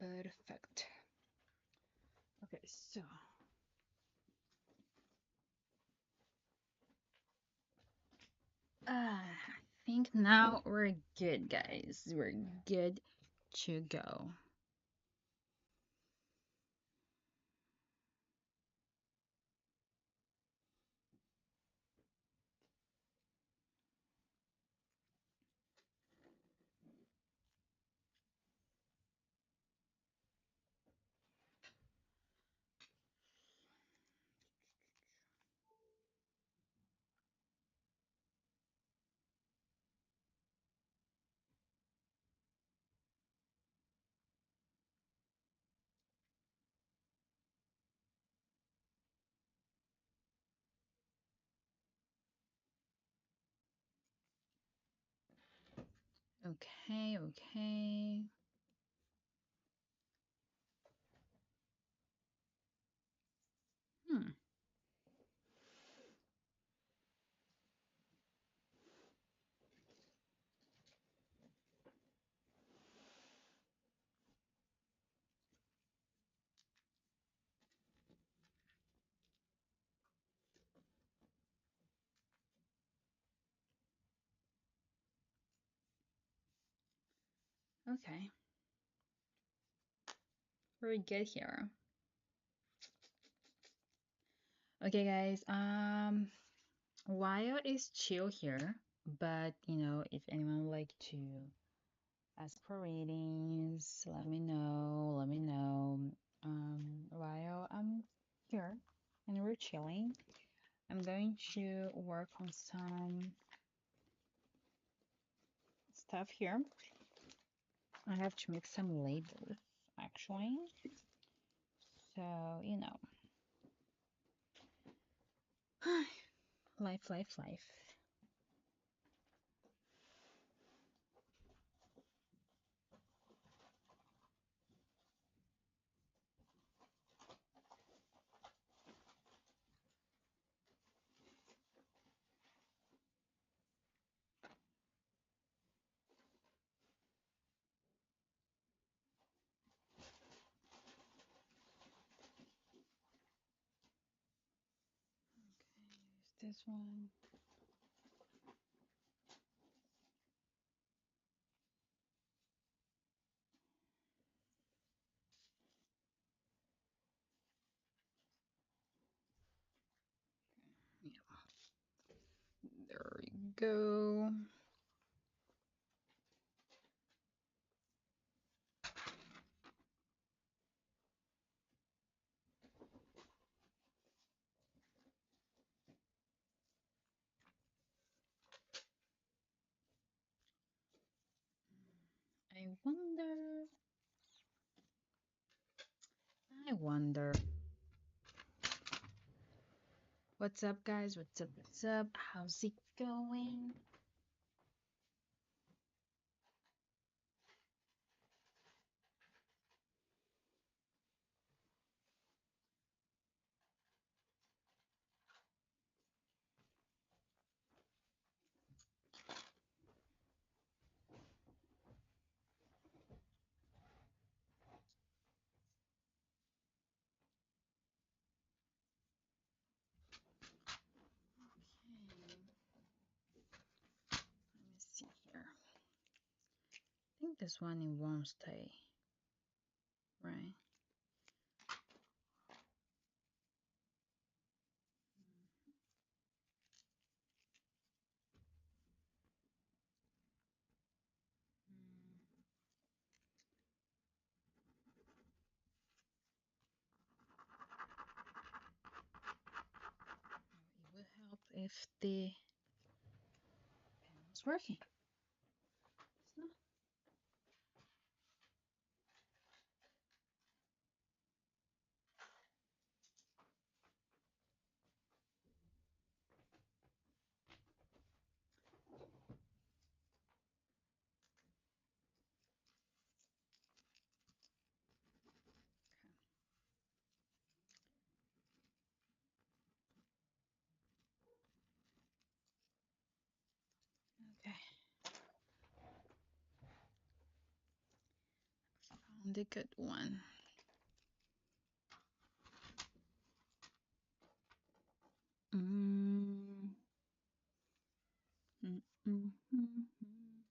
Perfect. Okay, so I think now we're good, guys. We're good to go. Okay, okay. Hmm. Okay. We're good here. Okay, guys. Wyatt is chill here, but if anyone would like to ask for ratings, let me know. Let me know. While I'm here and we're chilling, I'm going to work on some stuff here. I have to make some labels actually. So, life, life, life. Okay, this one. Yeah, there we go. I wonder. I wonder. What's up, guys? What's up? What's up? How's it going? Okay, let me see here. I think this one it won't stay, right? It would help if the pen was working. It's not. Okay. The good one. Mm. Mm, mm, mm, mm.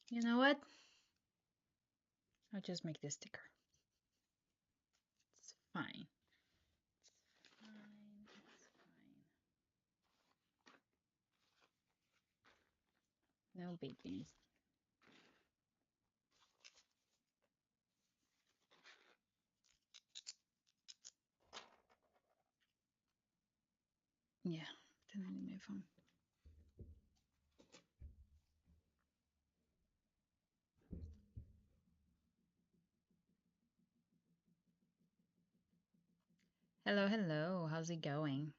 You know what? I'll just make this sticker. It's fine. It's fine. It's fine. No biggies. Yeah, turn on my phone. Hello, hello. How's it going?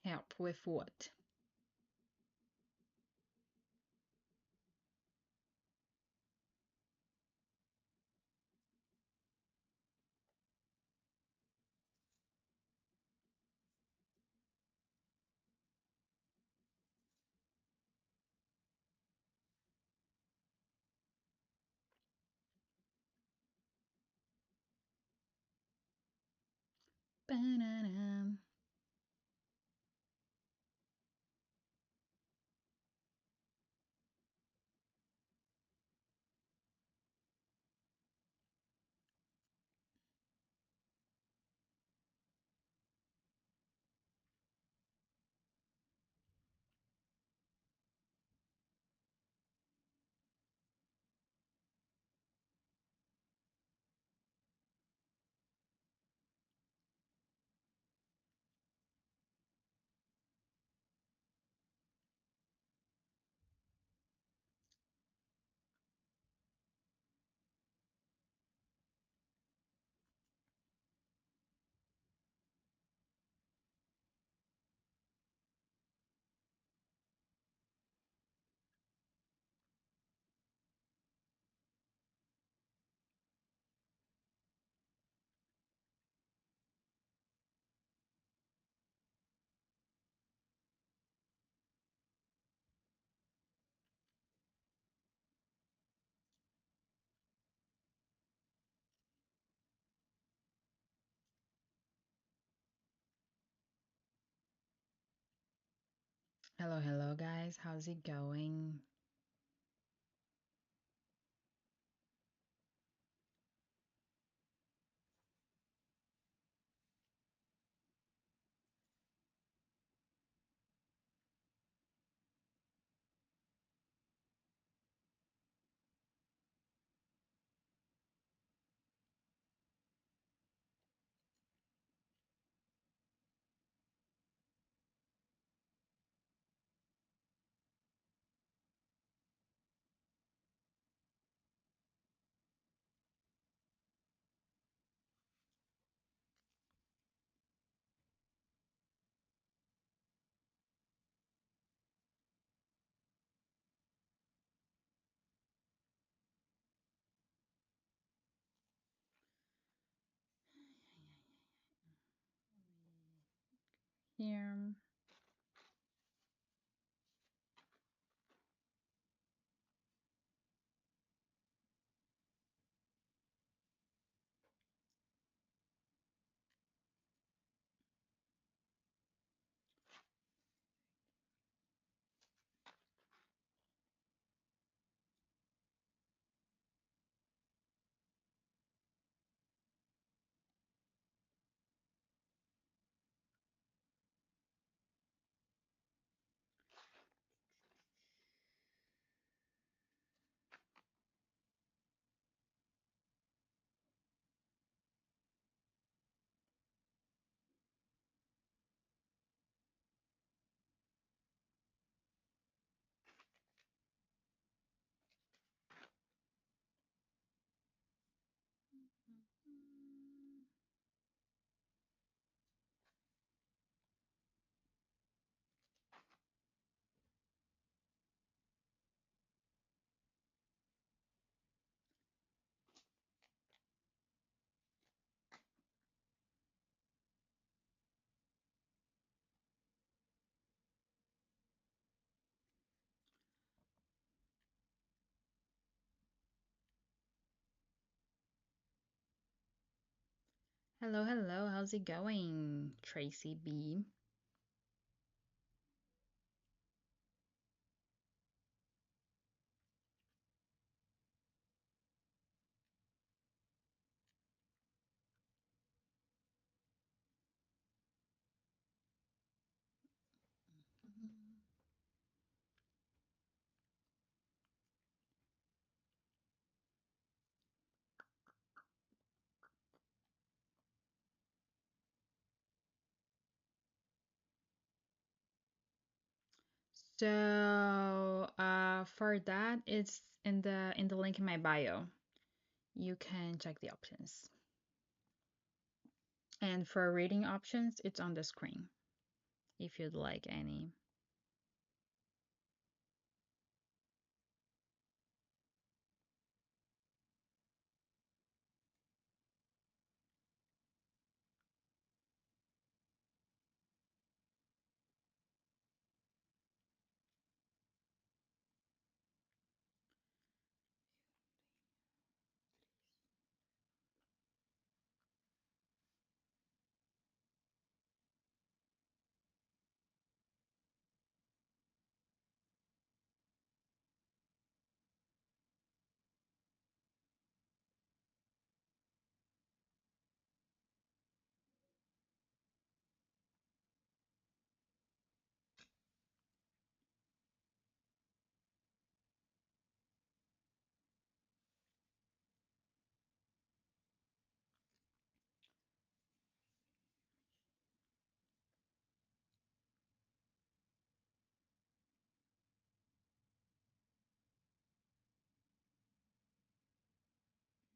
Help with what? Ba-na-na. Hello, hello, guys. How's it going? here. Hello, hello. How's it going, Tracy B? So, for that, it's in the link in my bio. You can check the options. And for reading options, it's on the screen if you'd like any.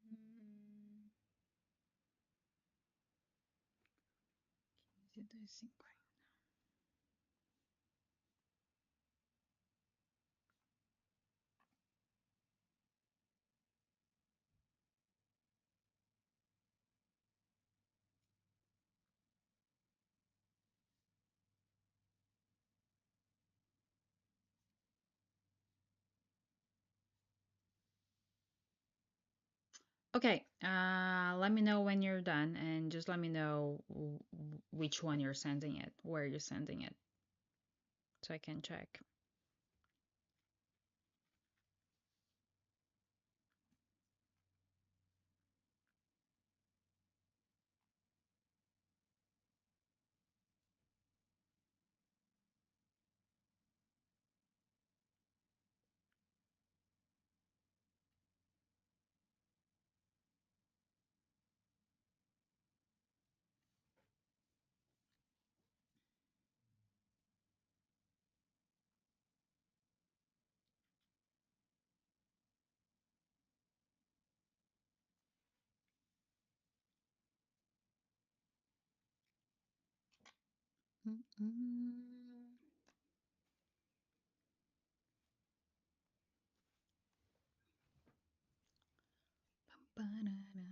Mm, is it the sync? Okay, let me know when you're done and just let me know which one you're sending it, where you're sending it, so I can check. Mm-mm. Ba-da-da.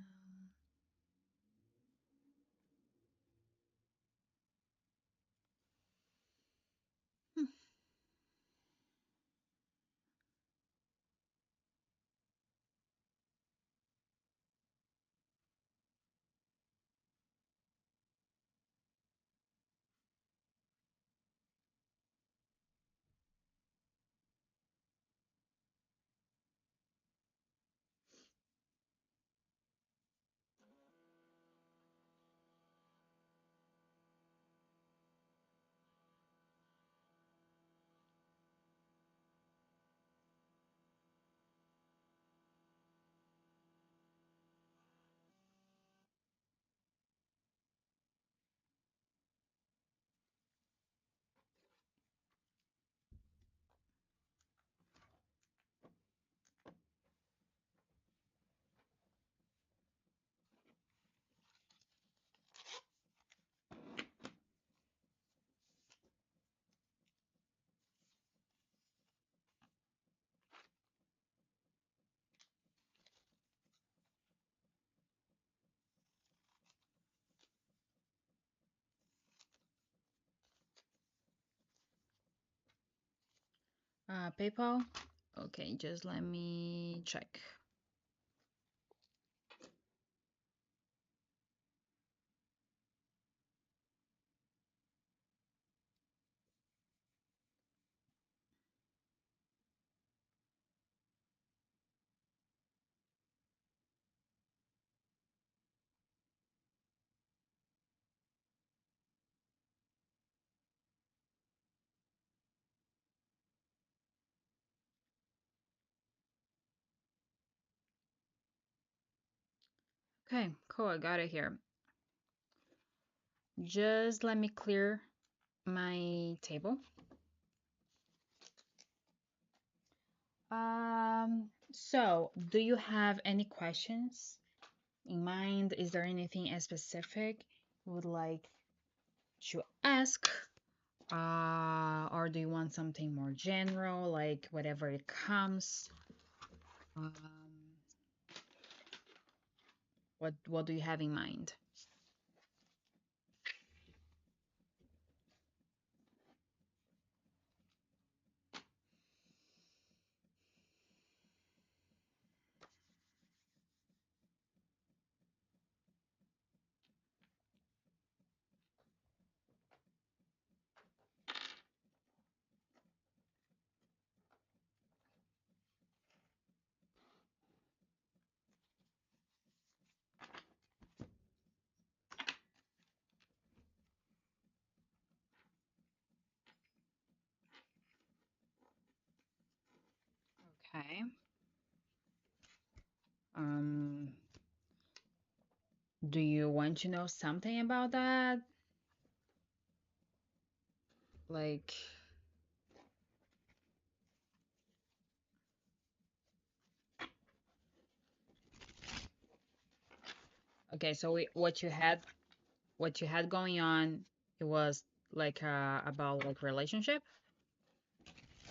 PayPal. Okay, just let me check. Okay, cool. I got it here. Just let me clear my table. So do you have any questions in mind? Is there anything specific you would like to ask? Or do you want something more general, like whatever it comes? Um, what do you have in mind? Okay. Um, do you want to know something about that? Like, okay, so what you had going on, it was like about like relationship.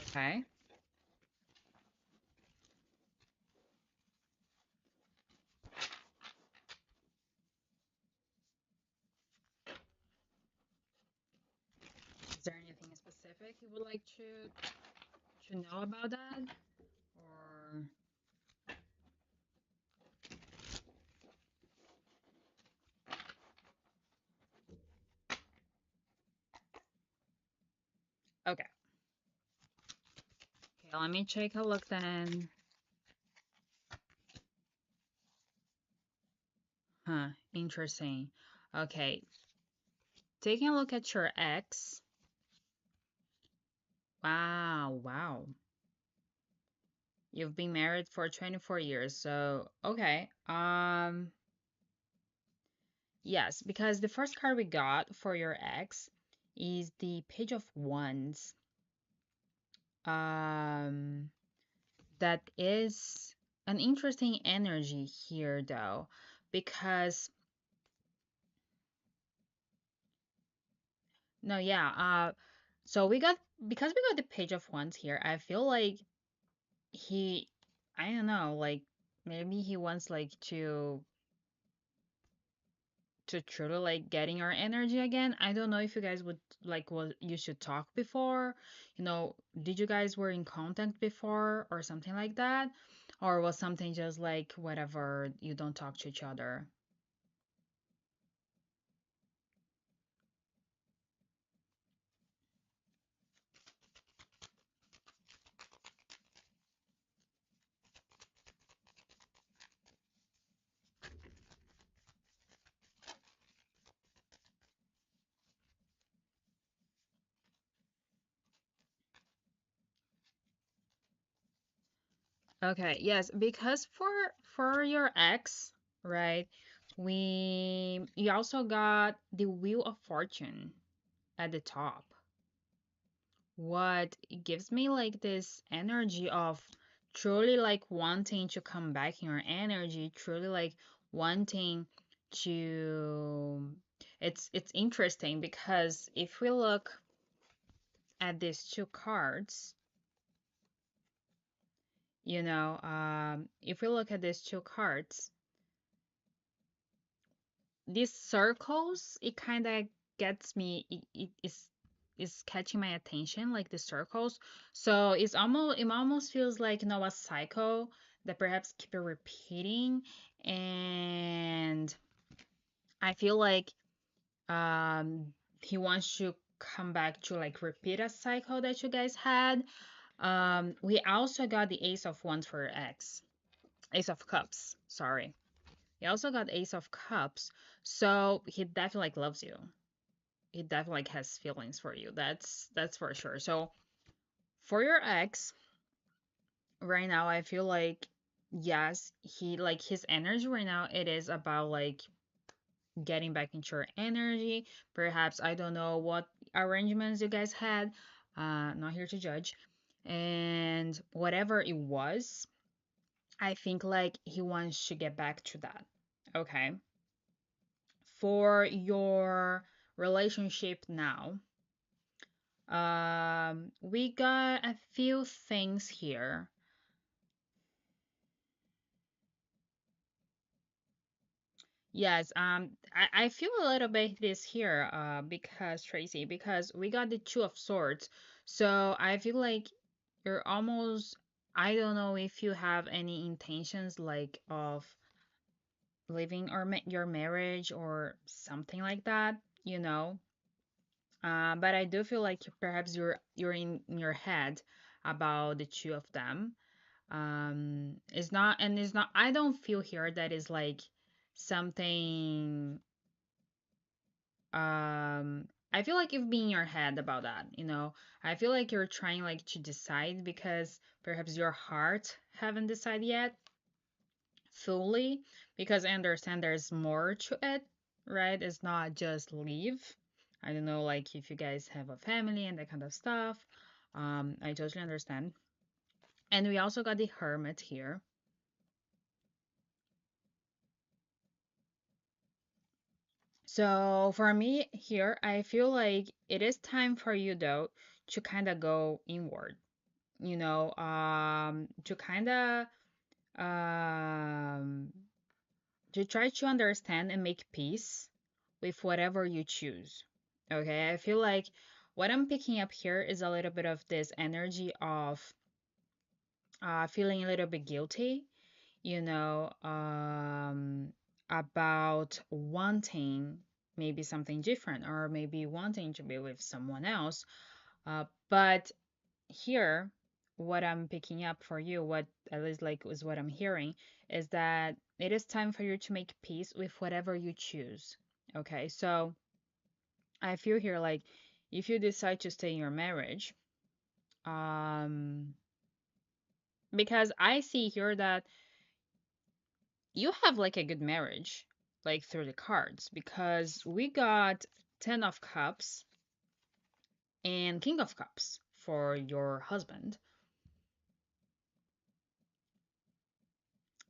Okay. Is there anything specific you would like to know about that? Or okay. Okay, let me take a look then. Huh, interesting. Okay, taking a look at your ex. Wow, wow. You've been married for 24 years. So, okay. Yes, because the first card we got for your ex is the Page of Wands. Um, that is an interesting energy here though, because no, yeah, so we got because we got the Page of Wands here, I feel like he I don't know, like maybe he wants like to truly like getting our energy again. I don't know if you guys would like what you should talk before. You know, did you guys were in contact before or something like that? Or was something just like whatever, you don't talk to each other? Okay, yes, because for your ex, right? We you also got the Wheel of Fortune at the top. What gives me like this energy of truly like wanting to come back in your energy, truly like wanting to it's interesting because if we look at these two cards, if we look at these two cards, these circles, it kind of gets me, it is is catching my attention, like the circles. So it almost feels like, a cycle that perhaps keep repeating, and I feel like he wants to come back to like repeat a cycle that you guys had. We also got the Ace of Wands for X, Ace of Cups. Sorry, he also got Ace of Cups, so he definitely like loves you. He definitely like has feelings for you. That's for sure. So for your ex, right now, I feel like yes, he like his energy right now. It is about like getting back into your energy. Perhaps I don't know what arrangements you guys had. Not here to judge. And whatever it was, I think like he wants to get back to that. Okay. For your relationship now, we got a few things here. Yes, I feel a little bit this here, because Tracy, because we got the Two of Swords. So I feel like you're almost, I don't know if you have any intentions like of leaving or your marriage or something like that, you know. But I do feel like perhaps you're in your head about the two of them. It's not, I don't feel here that is like something. I feel like you've been in your head about that. I feel like you're trying like to decide because perhaps your heart haven't decided yet fully, because I understand there's more to it, right? It's not just leave. I don't know, like if you guys have a family and that kind of stuff. I totally understand. And we also got the hermit here. So for me here, I feel like it is time for you though to kind of go inward, to kind of um, to try to understand and make peace with whatever you choose. Okay, I feel like what I'm picking up here is a little bit of this energy of feeling a little bit guilty, you know, about wanting maybe something different or maybe wanting to be with someone else. But here, what I'm picking up for you, what at least like is what I'm hearing, is that it is time for you to make peace with whatever you choose. Okay, so I feel here like if you decide to stay in your marriage, um, because I see here that you have like a good marriage, like through the cards, because we got Ten of Cups and King of Cups for your husband.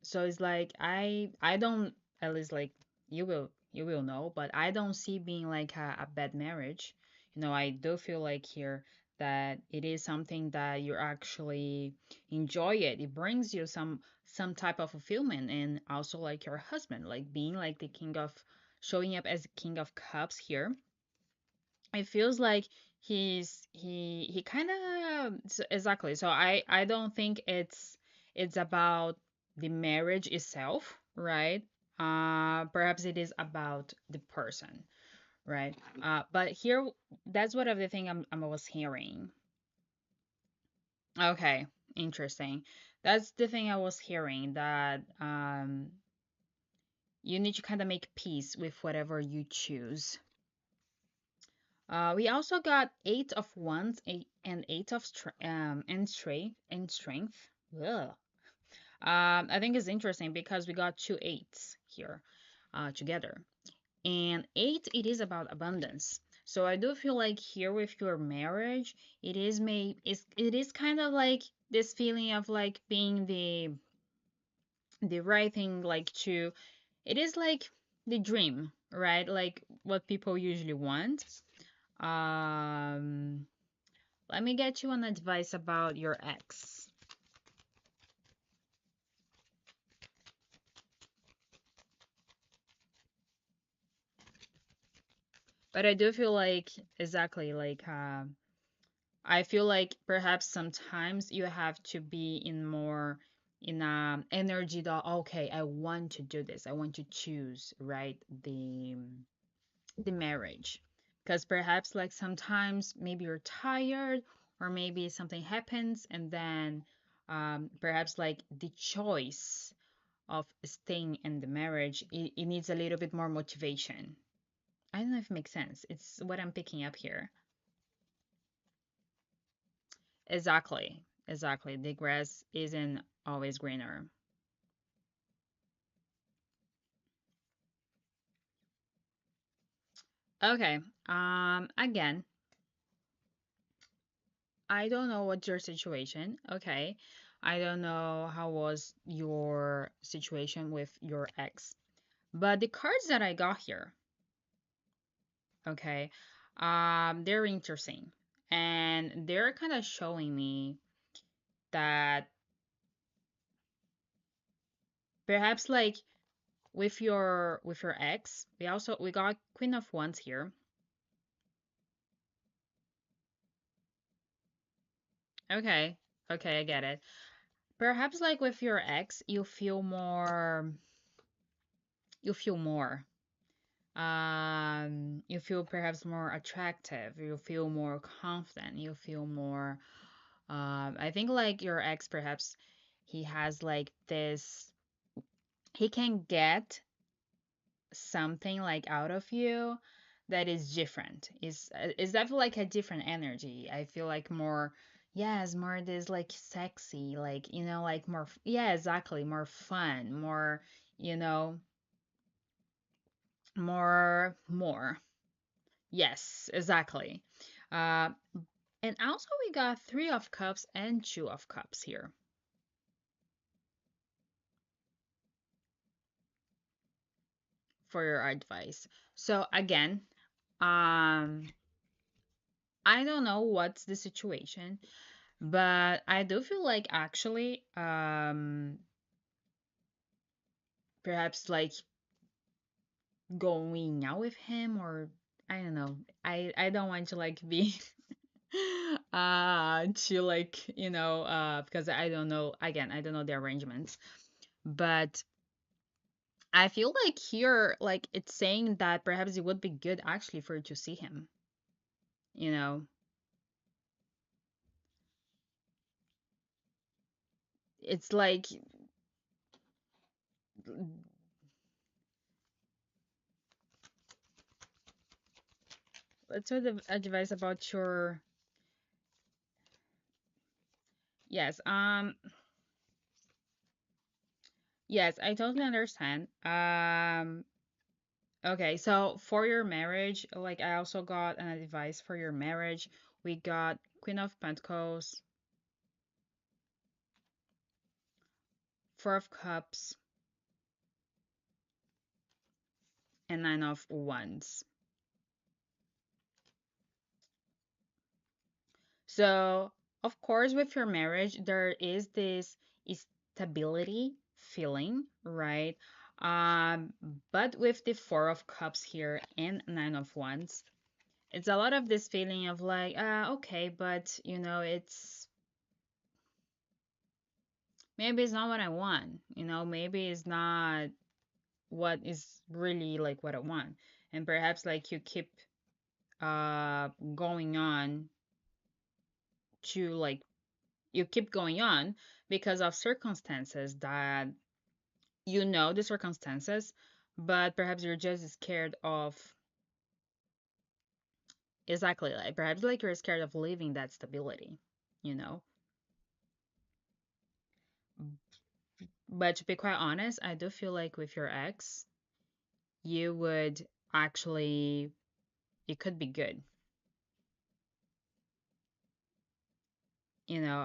So it's like I don't, at least like you will know, but I don't see being like a bad marriage. I do feel like here that it is something that you actually enjoy it. It brings you some type of fulfillment, and also like your husband, like being like the king of showing up as the king of cups here. It feels like he kind of exactly. So I don't think it's about the marriage itself, right? Perhaps it is about the person, right? But here, that's what of the thing I was hearing. Okay, interesting. That's the thing I was hearing, that you need to kind of make peace with whatever you choose. We also got Eight of Wands, and Eight of Strength. Ugh. I think it's interesting because we got two eights here, together. And eight, it is about abundance. So I do feel like here with your marriage, it is kind of like this feeling of like being the right thing, like to it is like the dream, right? Like what people usually want. Um, Let me get you an advice about your ex. But I do feel like exactly like I feel like perhaps sometimes you have to be in more in energy that okay, I want to do this. I want to choose, right? The marriage. Because perhaps like sometimes maybe you're tired or maybe something happens and then perhaps like the choice of staying in the marriage, it needs a little bit more motivation. I don't know if it makes sense. It's what I'm picking up here. Exactly. Exactly. The grass isn't always greener. Okay. Again, I don't know what's your situation. Okay. I don't know how was your situation with your ex. But the cards that I got here, okay, they're interesting. And they're kind of showing me that perhaps like with your ex, we got Queen of Wands here. Okay. Okay, I get it. Perhaps like with your ex, you feel more. You feel perhaps more attractive. You feel more confident. You feel more I think like your ex perhaps he has like this he can get something like out of you that is different. Is that like a different energy? I feel like more yes, more this like sexy, like like more yeah, exactly, more fun, more you know, more. Yes, exactly. Uh and also we got 3 of cups and 2 of cups here for your advice. So again, um I don't know what's the situation. But I do feel like actually, perhaps like going out with him or I don't know. I don't want to like be to like, because I don't know again, I don't know the arrangements. But I feel like here like it's saying that perhaps it would be good actually for you to see him, you know. It's like let's sort of advice about your yes, yes, I totally understand. Okay, so for your marriage, like I also got an advice for your marriage. We got Queen of Pentacles, Four of Cups, and Nine of Wands. So, of course, with your marriage, there is this stability feeling, right? Um, but with the Four of Cups here and Nine of Wands, it's a lot of this feeling of like, okay, but it's maybe it's not what I want. Maybe it's not what is really like what I want. And perhaps like you keep going on to like you keep going on because of circumstances that the circumstances, but perhaps you're just scared of exactly like perhaps like you're scared of leaving that stability, you know. But to be quite honest, I do feel like with your ex, you would actually it could be good. You know,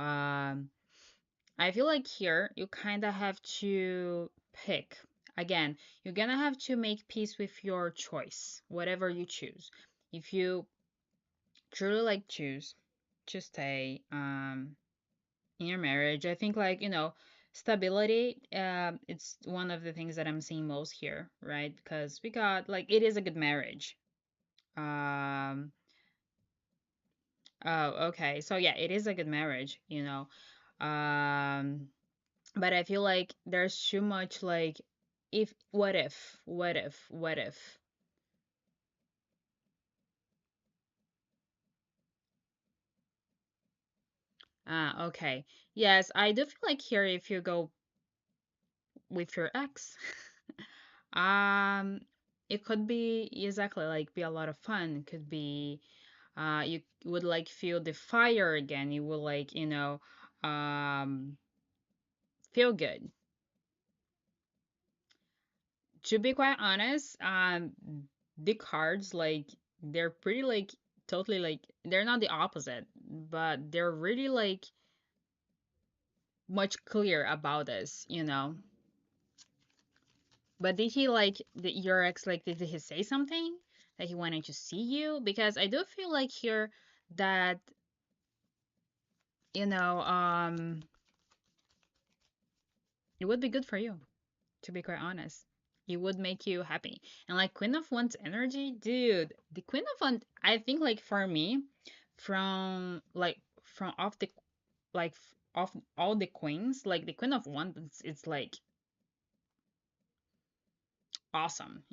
I feel like here you kind of have to pick. Again, you're gonna have to make peace with your choice, whatever you choose. If you truly like choose to stay in your marriage, I think like, stability, it's one of the things that I'm seeing most here, right? Because we got like it is a good marriage. Um, oh, okay. So yeah, it is a good marriage, you know. Um, but I feel like there's too much like if what if. Ah, okay. Yes, I do feel like here if you go with your ex, um, it could be exactly like be a lot of fun. It could be you would like feel the fire again. You will like, feel good. To be quite honest, the cards like they're pretty like totally like they're not the opposite, but they're really like much clear about this. But did he like your ex like did he say something that he wanted to see you? Because I do feel like here that you know it would be good for you, to be quite honest. It would make you happy. And like Queen of Wands energy, dude, the Queen of Wands, I think like for me, from off the like off all the queens, like the Queen of Wands, it's like awesome.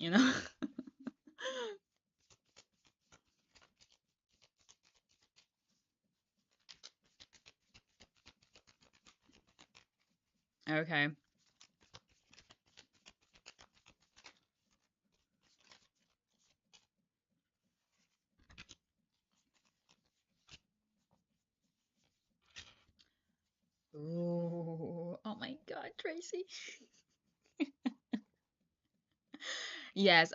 Okay. Ooh, oh my God, Tracy. Yes.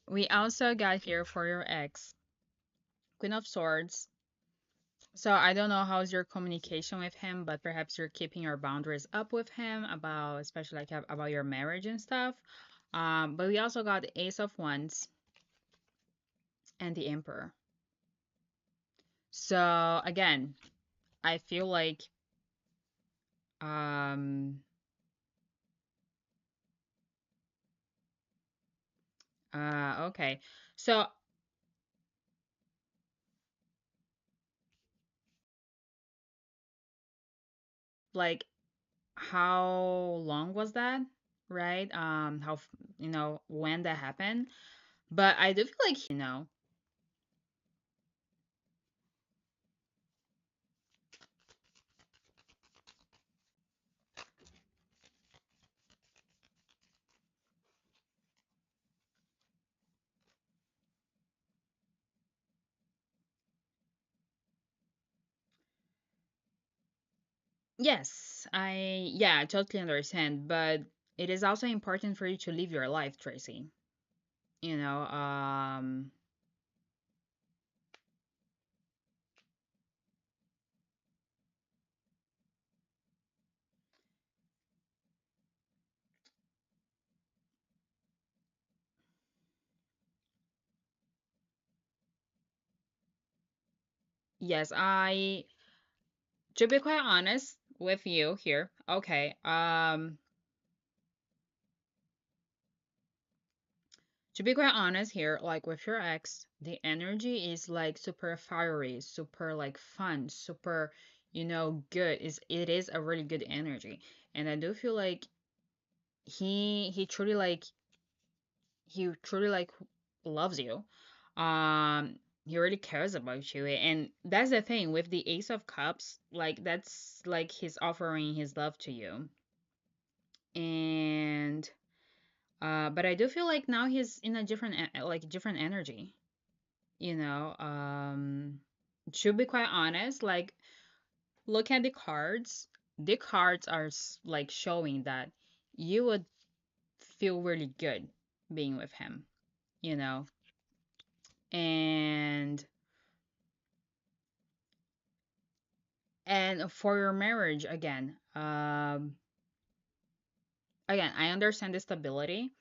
We also got here for your ex, Queen of Swords. So I don't know how's your communication with him, but perhaps you're keeping your boundaries up with him about, especially like about your marriage and stuff. But we also got the Ace of Wands and the Emperor. So again, I feel like, um, okay. So like, how long was that? Right? When that happened. But I do feel like he. Yes, I totally understand, but it is also important for you to live your life, Tracy. You know, yes, to be quite honest with you here, okay, to be quite honest here, like with your ex, the energy is like super fiery, super like fun, super, good. It is a really good energy. And I do feel like he truly like he truly like loves you. He really cares about you. And that's the thing with the Ace of Cups, like that's like he's offering his love to you. And but I do feel like now he's in a different energy, you know. To be quite honest, like look at the cards. The cards are like showing that you would feel really good being with him, you know. And for your marriage again, I understand the stability,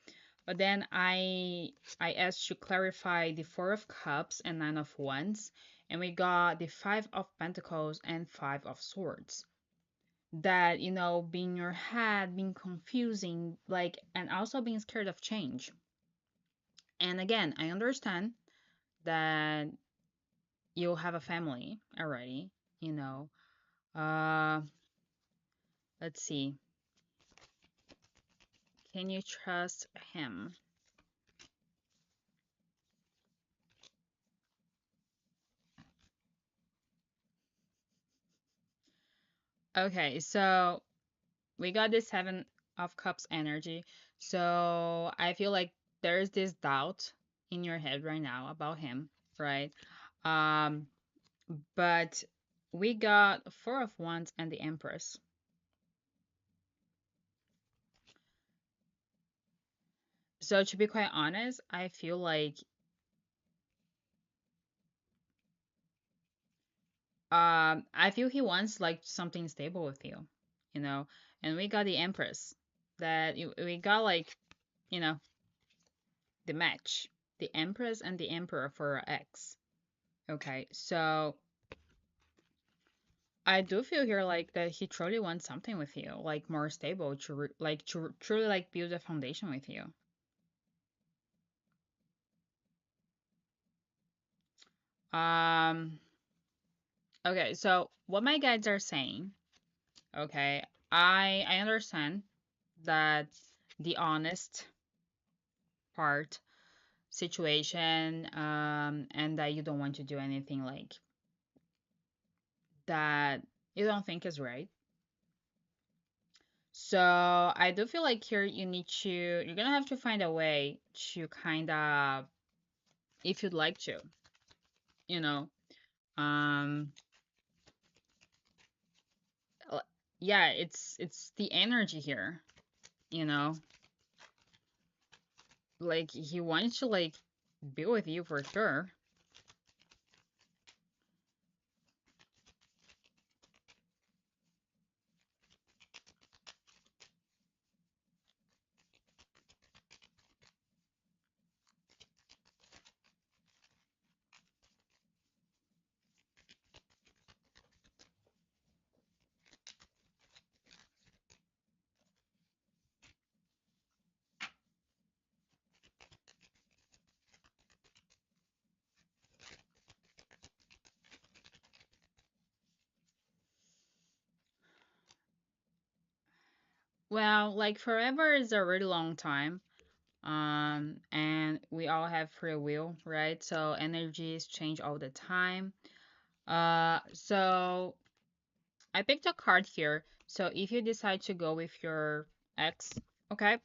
but then I asked to clarify the Four of Cups and Nine of Wands, and we got the Five of Pentacles and Five of Swords. That, being your head, being confusing, like, and also being scared of change. And again, I understand. that you have a family already, you know. Uh, let's see. Can you trust him? Okay, so we got this Seven of Cups energy. So I feel like there's this doubt in your head right now about him, right? Um, but we got Four of Wands and the Empress. So to be quite honest, I feel like I feel he wants like something stable with you, you know. And we got the Empress that we got like, you know, the match, the Empress and the Emperor for our ex. Okay, so I do feel here like that he truly wants something with you, like more stable, to like to truly like build a foundation with you. Um, okay, so what my guides are saying, okay, I understand that the honest part situation, and that you don't want to do anything like that you don't think is right. So I do feel like here you're gonna have to find a way to kind of, if you'd like to, you know, um, l- yeah, it's the energy here, you know, like he wants to like be with you for sure. Well, like forever is a really long time. And we all have free will, right? So energies change all the time. So I picked a card here. So if you decide to go with your ex, okay,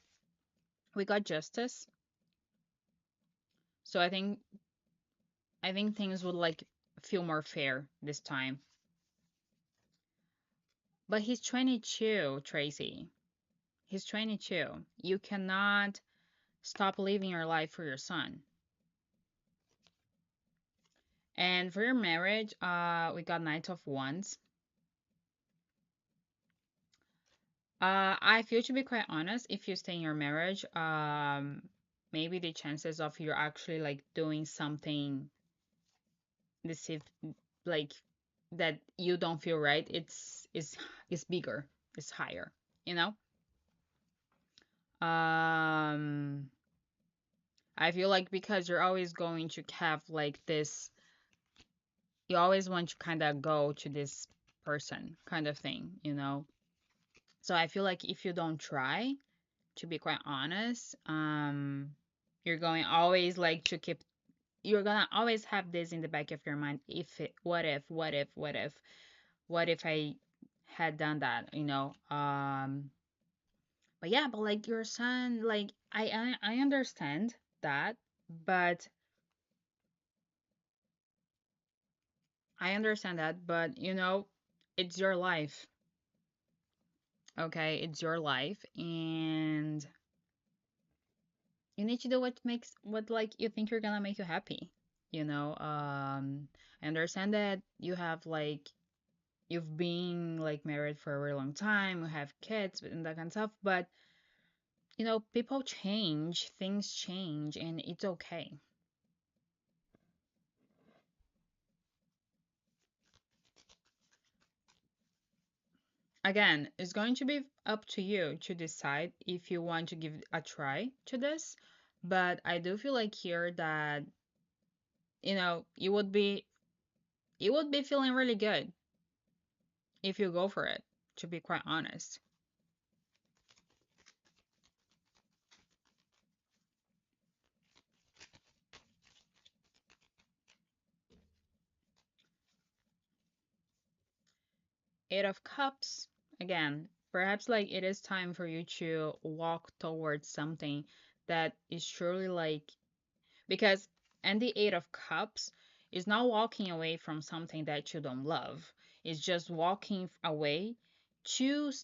we got justice. So I think things would like feel more fair this time. But he's 22, Tracy. He's 22. You cannot stop living your life for your son. And for your marriage, we got Knight of Wands. I feel, to be quite honest, if you stay in your marriage, maybe the chances of you actually like doing something deceive, like that you don't feel right, it's bigger, it's higher, you know. Um, I feel like because you're always going to have like this, you always want to kind of go to this person kind of thing, you know. So I feel like if you don't try, to be quite honest, you're going always like to keep, you're gonna always have this in the back of your mind. If it, what if I had done that, you know? But yeah, but like your son, like I understand that, but I understand that, but you know, it's your life, okay? It's your life, and you need to do what makes what like you think you're gonna make you happy, you know. I understand that you have like you've been like married for a really long time, you have kids and that kind of stuff, but you know, people change, things change, and it's okay. Again, it's going to be up to you to decide if you want to give a try to this, but I do feel like here that you would be feeling really good if you go for it, to be quite honest. Eight of Cups, again, perhaps like it is time for you to walk towards something that is truly like, because, and the Eight of Cups is not walking away from something that you don't love. It's just walking away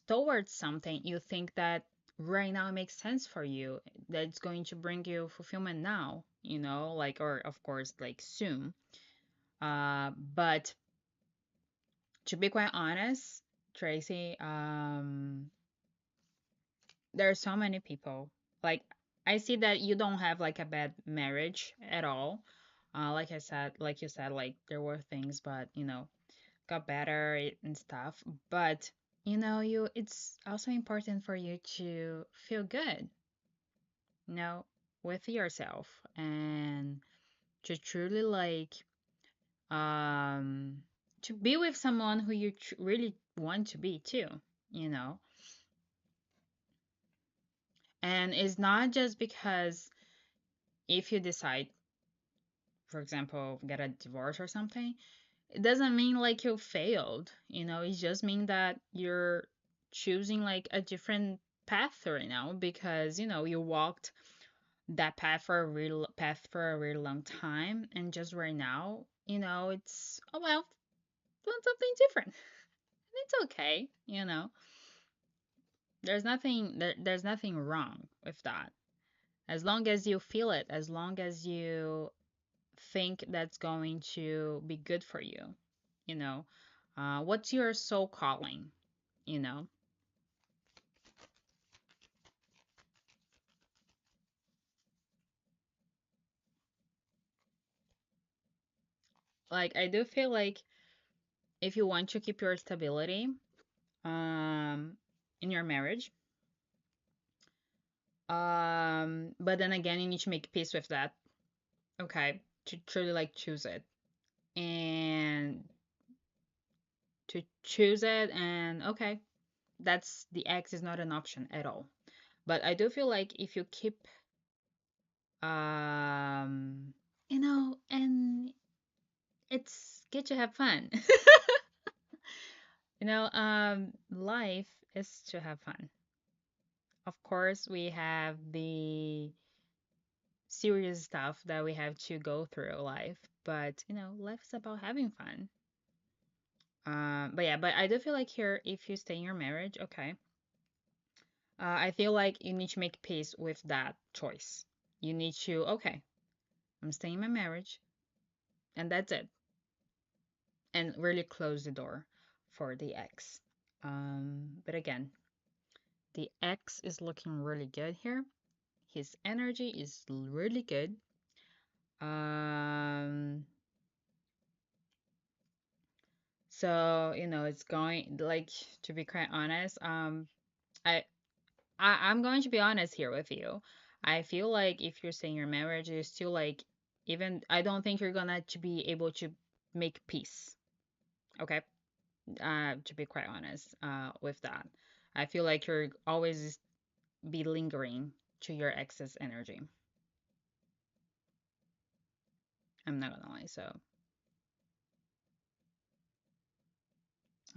towards something you think that right now makes sense for you, that's going to bring you fulfillment now, like, or of course, like soon. But to be quite honest, Tracy, there are so many people. Like, I see that you don't have like a bad marriage at all. Like I said, like you said, like there were things, but got better and stuff. But it's also important for you to feel good, you know, with yourself, and to truly like um to be with someone who you really want to be too, you know. And it's not just because if you decide, for example, get a divorce or something, it doesn't mean like you failed, it just means that you're choosing like a different path right now, because you walked that path for a really long time, and just right now, it's, oh well, doing something different. It's okay, there's nothing wrong with that, as long as you feel it, as long as you think that's going to be good for you, you know what's your soul calling, you know like, I do feel like if you want to keep your stability in your marriage, but then again, you need to make peace with that, okay, to truly like choose it, and to choose it, and okay, that's the X is not an option at all. But I do feel like if you keep and it's good to have fun. Life is to have fun. Of course, we have the serious stuff that we have to go through life, but life is about having fun. But yeah, but I do feel like here, if you stay in your marriage, okay, I feel like you need to make peace with that choice. You need to, okay, I'm staying in my marriage, and that's it, and really close the door for the ex. But again, the X is looking really good here. His energy is really good. Um, so it's going like, to be quite honest. I, I'm going to be honest here with you. I feel like if you're saying your marriage is still like, even I don't think you're gonna to be able to make peace. Okay, to be quite honest, with that, I feel like you're always be lingering to your ex's energy. I'm not gonna lie. So,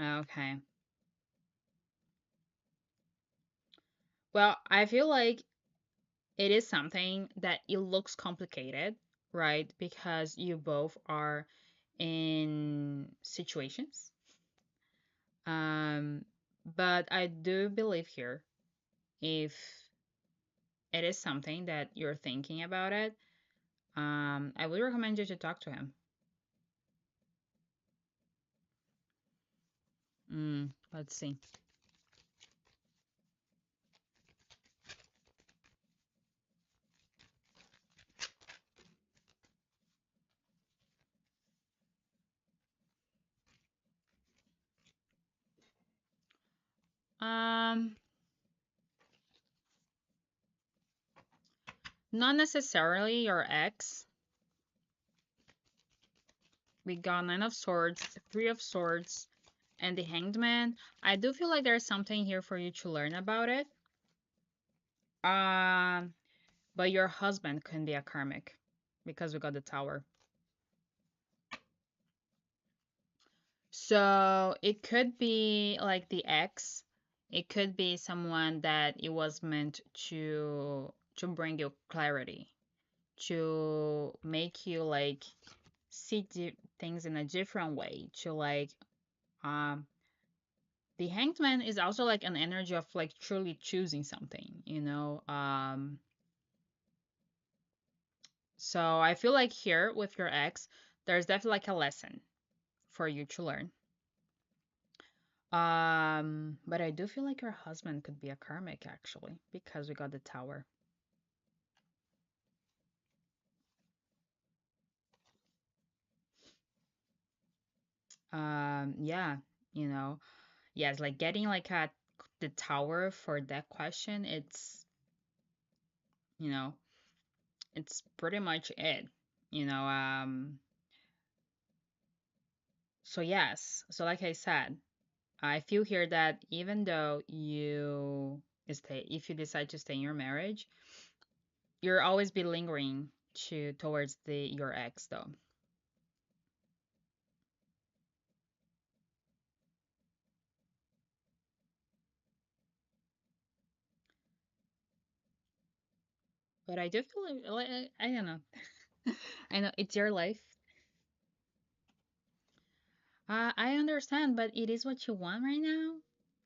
okay. Well, I feel like it is something that it looks complicated, right? Because you both are in situations. Um, but I do believe here, if it is something that you're thinking about it, I would recommend you to talk to him. Let's see. Um, Not necessarily your ex. We got Nine of Swords, Three of Swords, and the Hanged Man. I do feel like there's something here for you to learn about it. Um, but your husband can be a karmic because we got the Tower. So it could be like the ex. It could be someone that it was meant to bring you clarity, to make you like see things in a different way, to like um the hanged man is also like an energy of like truly choosing something, you know. So I feel like here with your ex, there's definitely like a lesson for you to learn. But I do feel like your husband could be a karmic actually, because we got the tower. Yeah, you know, yes, like getting like a the tower for that question, you know, it's pretty much it, you know. So yes, so like I said, I feel here that even though you stay, if you decide to stay in your marriage, you'll always be lingering to towards the your ex though. But I do feel like I don't know. I know it's your life. I understand, but it is what you want right now.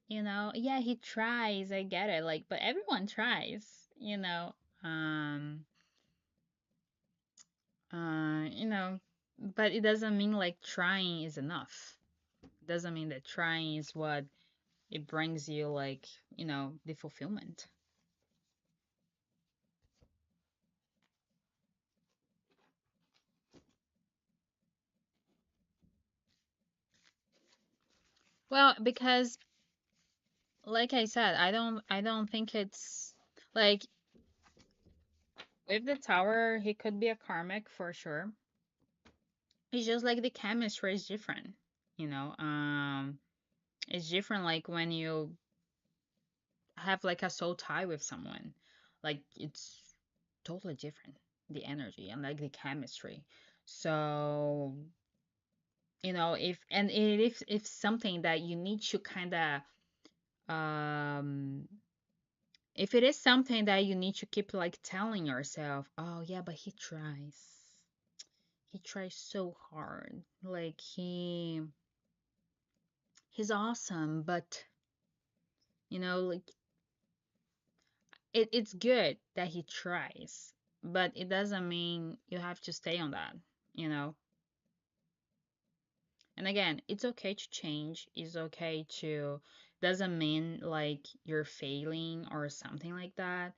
You know, yeah, he tries. I get it. Like, but everyone tries. You know, um, you know, but it doesn't mean like trying is enough. It doesn't mean that trying is what it brings you like, you know, the fulfillment. Well, because like I said, I don't think it's like with the tower, he could be a karmic for sure. It's just like the chemistry is different, you know. It's different like when you have like a soul tie with someone. Like it's totally different, the energy and like the chemistry. So, you know, if something that you need to kind of um if it is something that you need to keep like telling yourself, oh yeah, but he tries so hard, like he's awesome, but you know, like it's good that he tries, but it doesn't mean you have to stay on that, you know. And again, it's okay to change, it's okay to, doesn't mean like you're failing or something like that.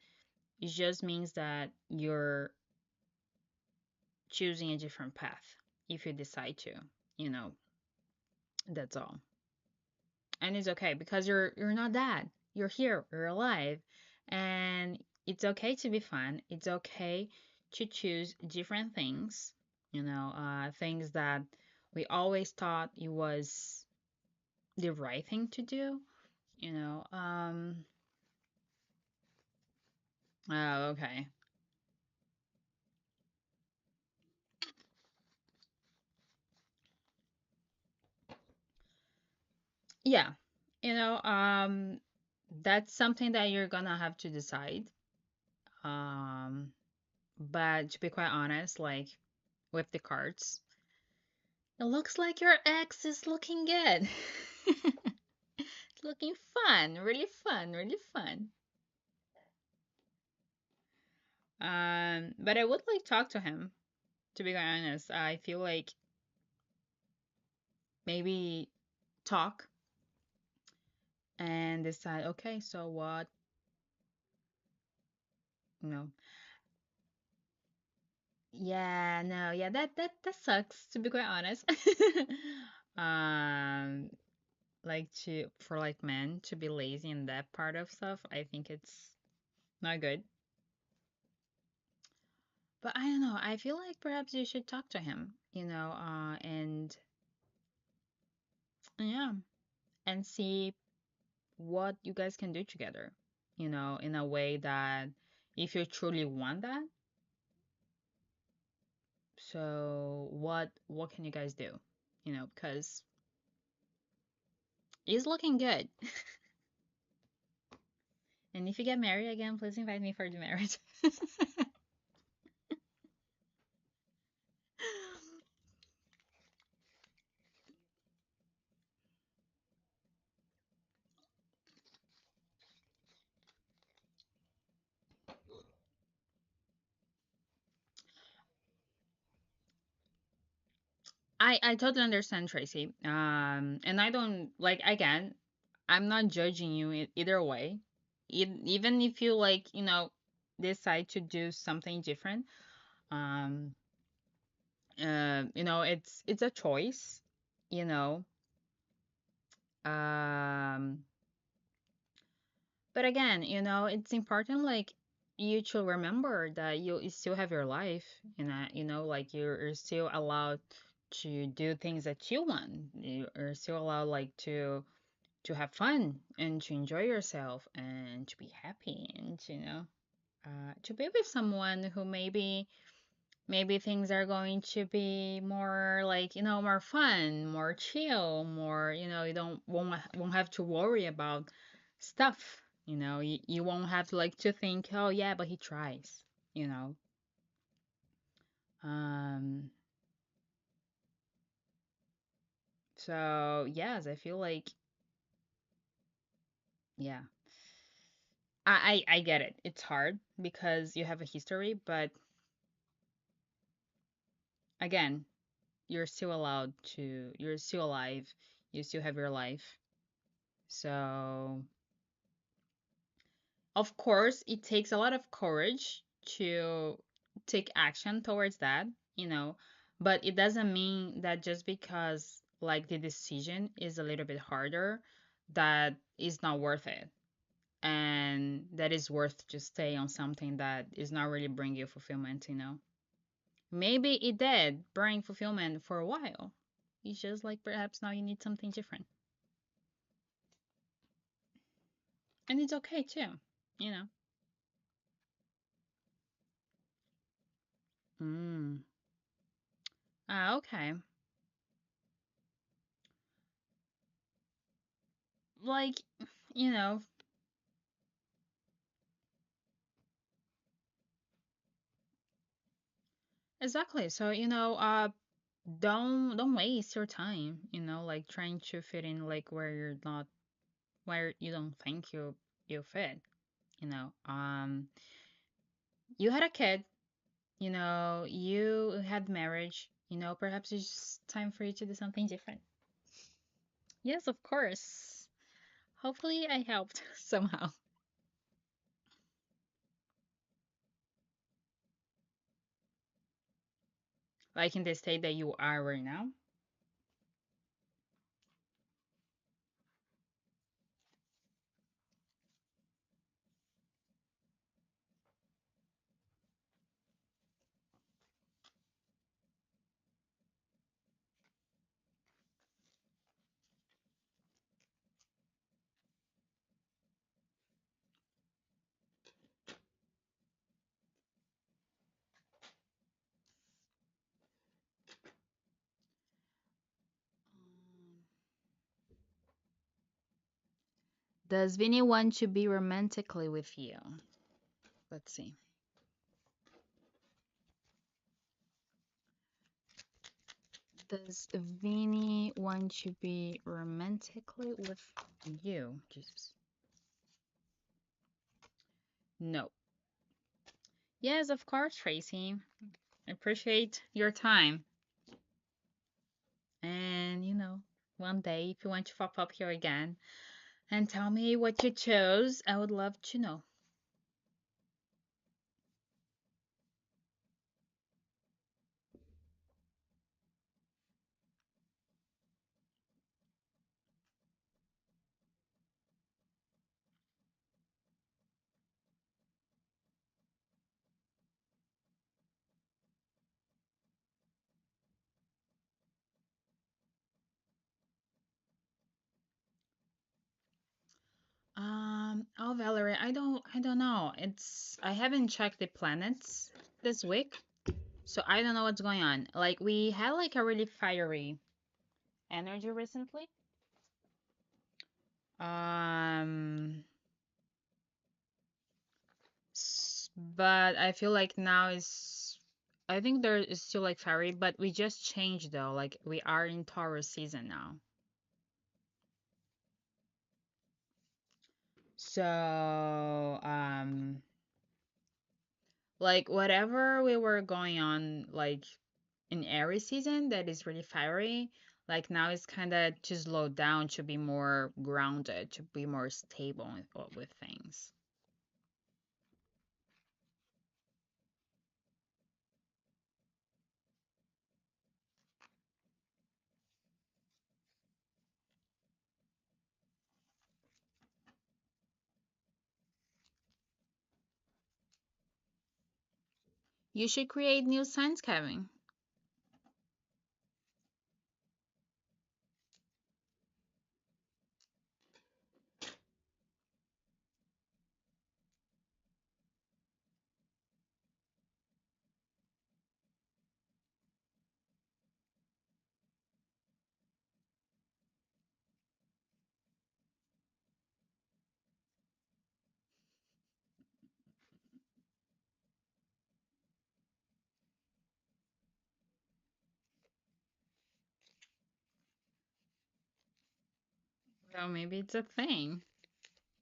It just means that you're choosing a different path if you decide to, you know. That's all. And it's okay because you're not dead. You're here, you're alive. And it's okay to be fun. It's okay to choose different things, you know, things that we always thought it was the right thing to do, you know. Oh, okay. Yeah. You know, that's something that you're gonna have to decide. Um, but to be quite honest, like with the cards, it looks like your ex is looking good. It's looking fun, really fun, really fun. But I would like talk to him, to be quite honest. I feel like maybe talk and decide, okay, so what, you know. Yeah, no, yeah, that sucks, to be quite honest. Um, like to for like men to be lazy in that part of stuff, I think it's not good. But I don't know. I feel like perhaps you should talk to him, and yeah, and see what you guys can do together, in a way that if you truly want that, so what can you guys do? Because it's looking good. And if you get married again, please invite me for the marriage. I totally understand, Tracy. And I don't like, again, I'm not judging you either way. Even if you like, decide to do something different, um, it's a choice, you know. Um, but again, it's important, like, you should remember that you still have your life, like you're still allowed to do things that you want. You're still allowed, like, to have fun and to enjoy yourself and to be happy and to be with someone who maybe things are going to be more, like, more fun, more chill, more, you won't have to worry about stuff. You won't have to, like, to think, oh yeah, but he tries, you know um so yes, I feel like, yeah, I get it. It's hard because you have a history, but again, you're still alive, you still have your life. So of course it takes a lot of courage to take action towards that, you know but it doesn't mean that just because, like, the decision is a little bit harder, that is not worth it, and that is worth to stay on something that is not really bringing you fulfillment. Maybe it did bring fulfillment for a while. It's just like perhaps now you need something different. And it's okay too, you know. Mm. Okay. Like, you know, exactly. So, don't waste your time, like trying to fit in, like, where you don't think you fit, you know. You had a kid, you had marriage, perhaps it's just time for you to do something different. Yes, of course. Hopefully I helped somehow. Like in the state that you are right now. Does Vinny want to be romantically with you? Let's see. Does Vinny want to be romantically with you? Jesus. No. Yes, of course, Tracy. I appreciate your time. And, one day, if you want to pop up here again and tell me what you chose, I would love to know. Oh, Valerie, I don't know. I haven't checked the planets this week, so I don't know what's going on. Like we had like a really fiery energy recently. Um, but I feel like now is I think there is still like fiery, but we just changed though. Like we are in Taurus season now. So, like whatever we were going on like in Aries season that is really fiery, like now it's kind of to slow down, to be more grounded, to be more stable with things. You should create new signs, Kevin. Well, maybe it's a thing.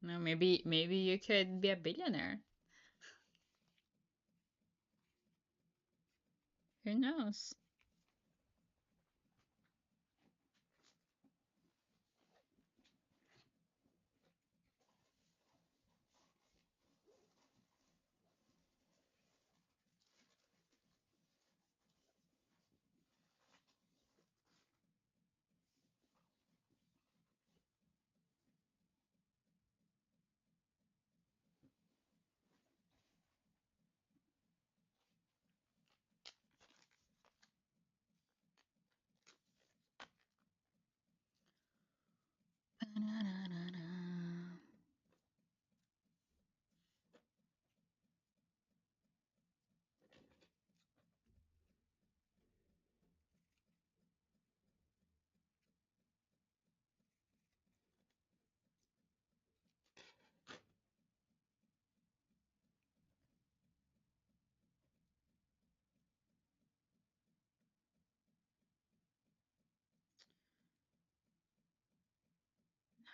No, maybe you could be a billionaire. Who knows?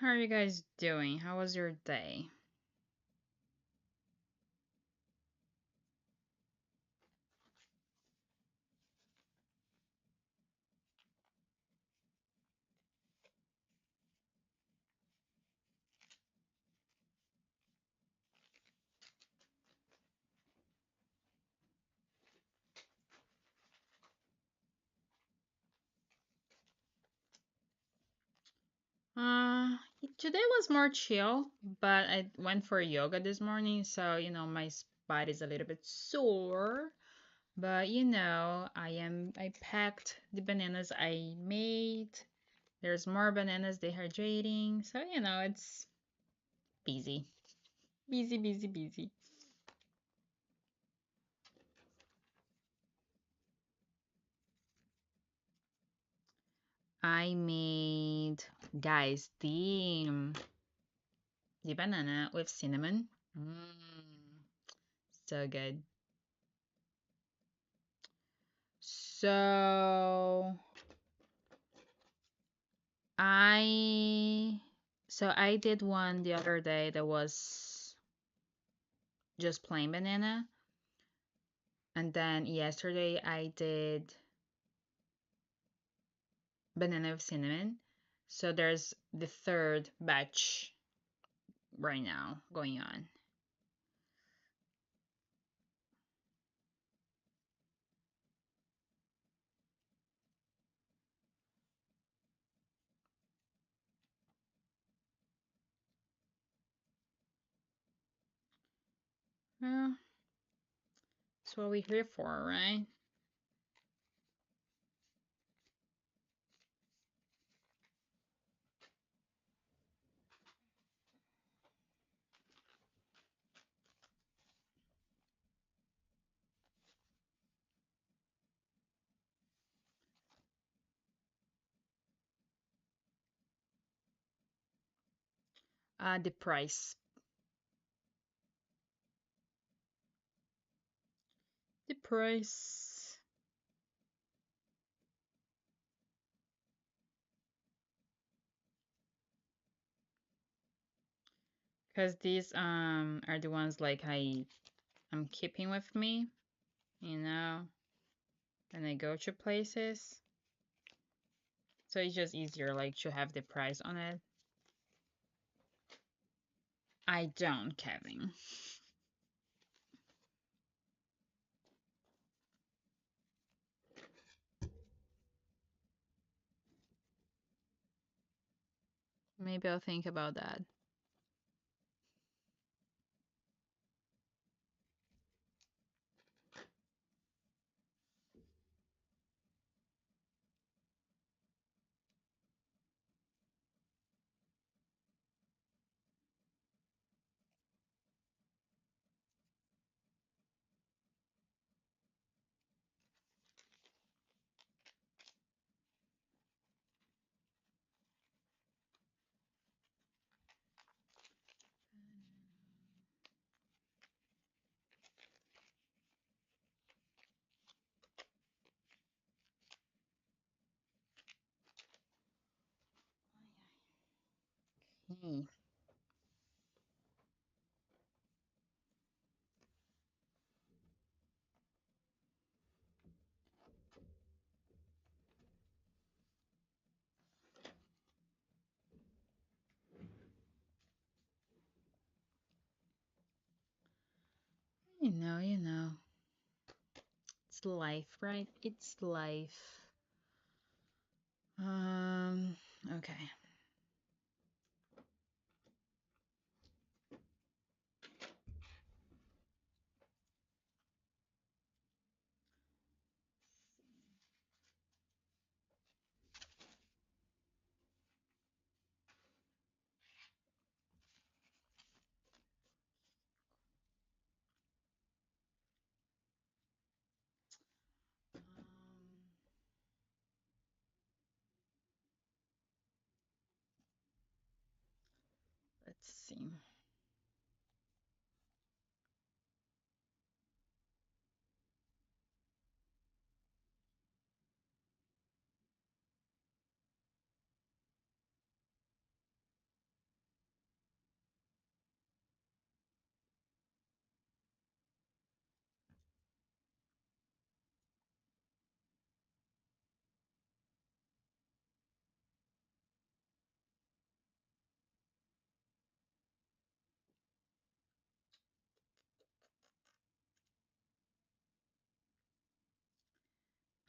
How are you guys doing? How was your day? Uh, Today was more chill, but I went for yoga this morning, so my spine is a little bit sore. But I packed the bananas I made. There's more bananas dehydrating, so it's busy. Busy, busy, busy. I made, guys, the banana with cinnamon. So good. So I I did one the other day that was just plain banana, and then yesterday I did banana with cinnamon. So there's the third batch right now going on. Well, that's what we're here for, right? The price. The price. Because these are the ones like I'm keeping with me, you know, when I go to places. So it's just easier like to have the price on it. I don't, Kevin. Maybe I'll think about that. Hmm. You know. It's life, right? It's life. Um, okay. Um, let's see.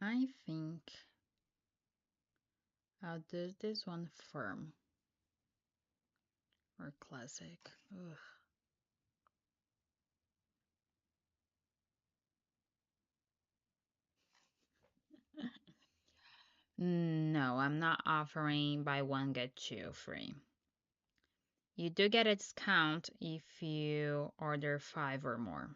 I think I'll do this one firm or classic. Ugh. No, I'm not offering buy one get two free. You do get a discount if you order five or more.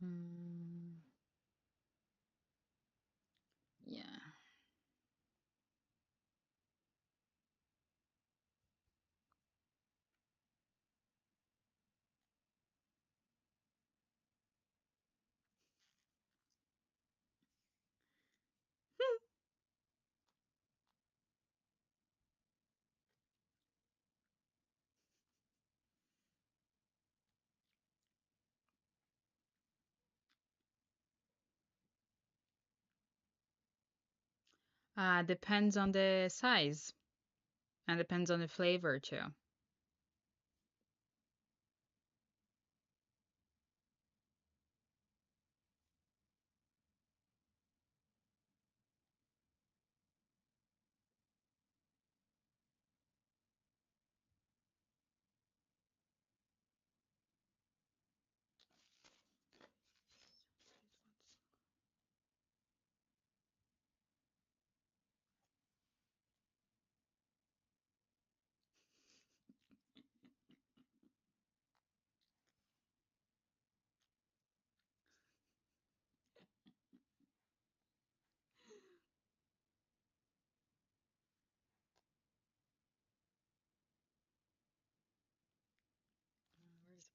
Mm, yeah. Depends on the size and depends on the flavor too.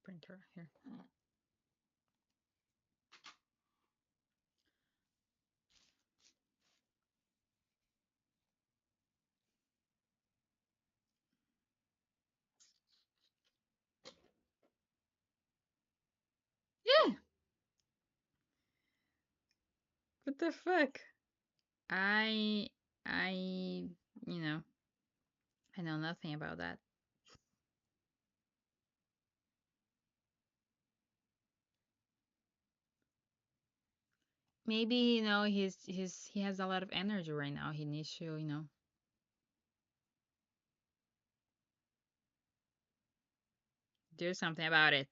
printer here. Yeah. What the fuck? I I you know, I know nothing about that. Maybe, he has a lot of energy right now. He needs to, do something about it.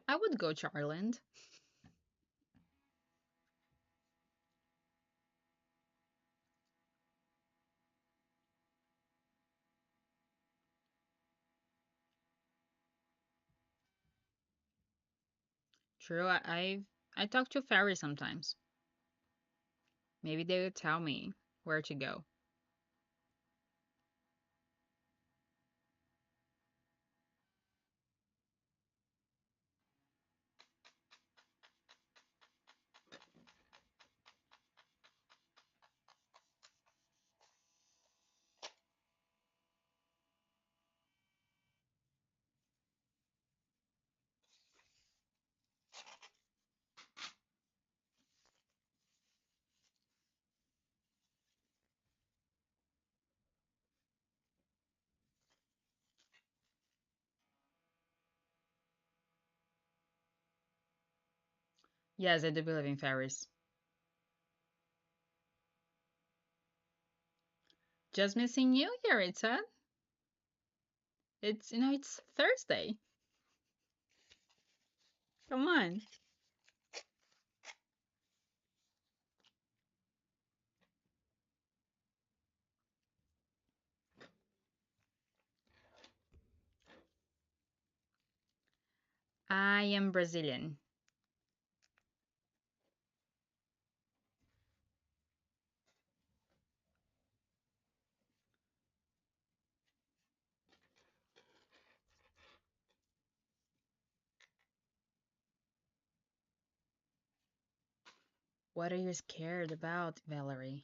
I would go to Ireland. True, I talk to fairies sometimes. Maybe they would tell me where to go. Yes, I do believe in fairies. Just missing you here, it's sad. It's Thursday. Come on. I am Brazilian. What are you scared about, Valerie?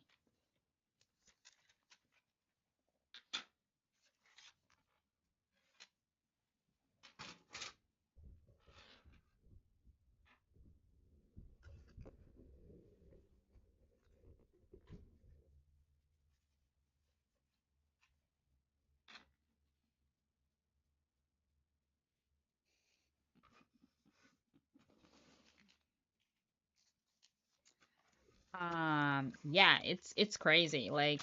Yeah, it's crazy. Like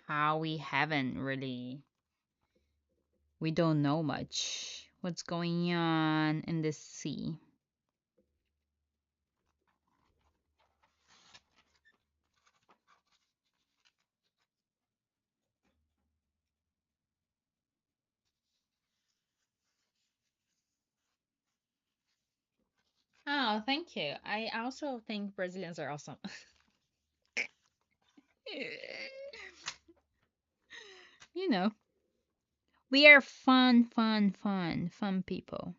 how we don't know much what's going on in this sea. Oh, thank you. I also think Brazilians are awesome. you know, we are fun people.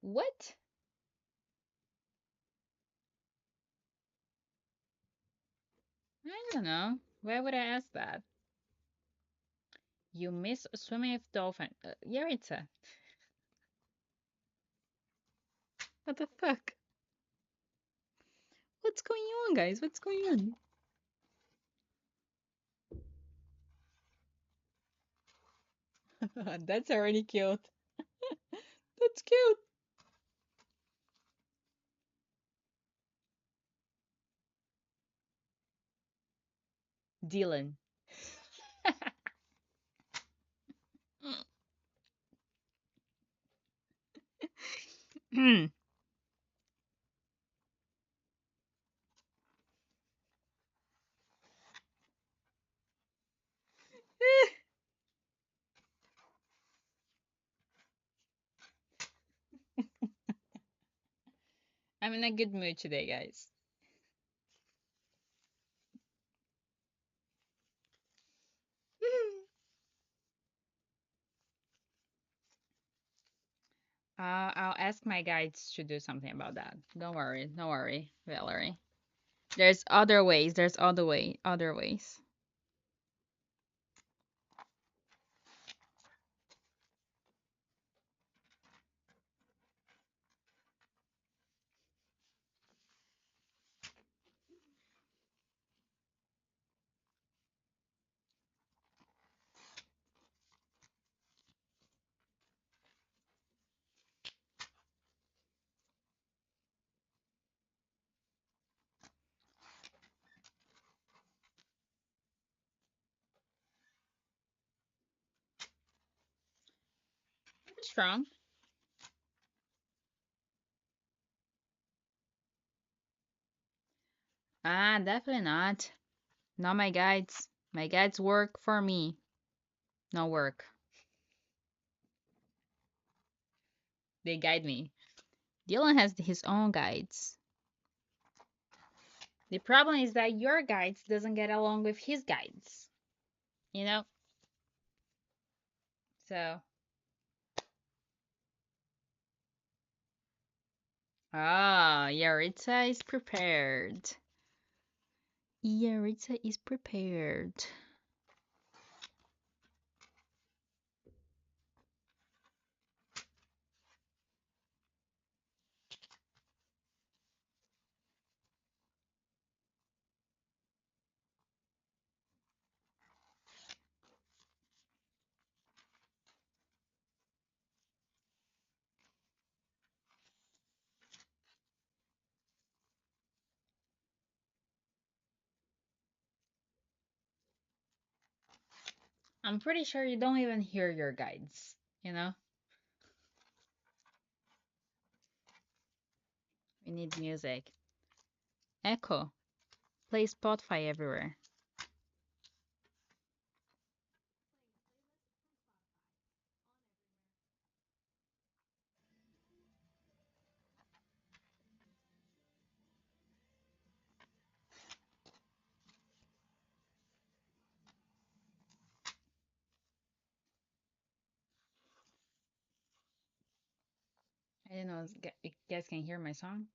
What? I don't know. Why would I ask that? You miss swimming with dolphin. Yeah, it's a. What the fuck? What's going on, guys? What's going on? That's already cute. That's cute. Dylan. I'm in a good mood today, guys. I'll ask my guides to do something about that. Don't worry, Valerie. There's other ways. There's other ways. Strong. Definitely not. Not my guides. My guides work for me. No work. They guide me. Dylan has his own guides. The problem is that your guides doesn't get along with his guides. You know? So, Yaritza is prepared. Yaritza is prepared. I'm pretty sure you don't even hear your guides, you know? We need music. Echo. Play Spotify everywhere. I don't know if you guys can hear my song.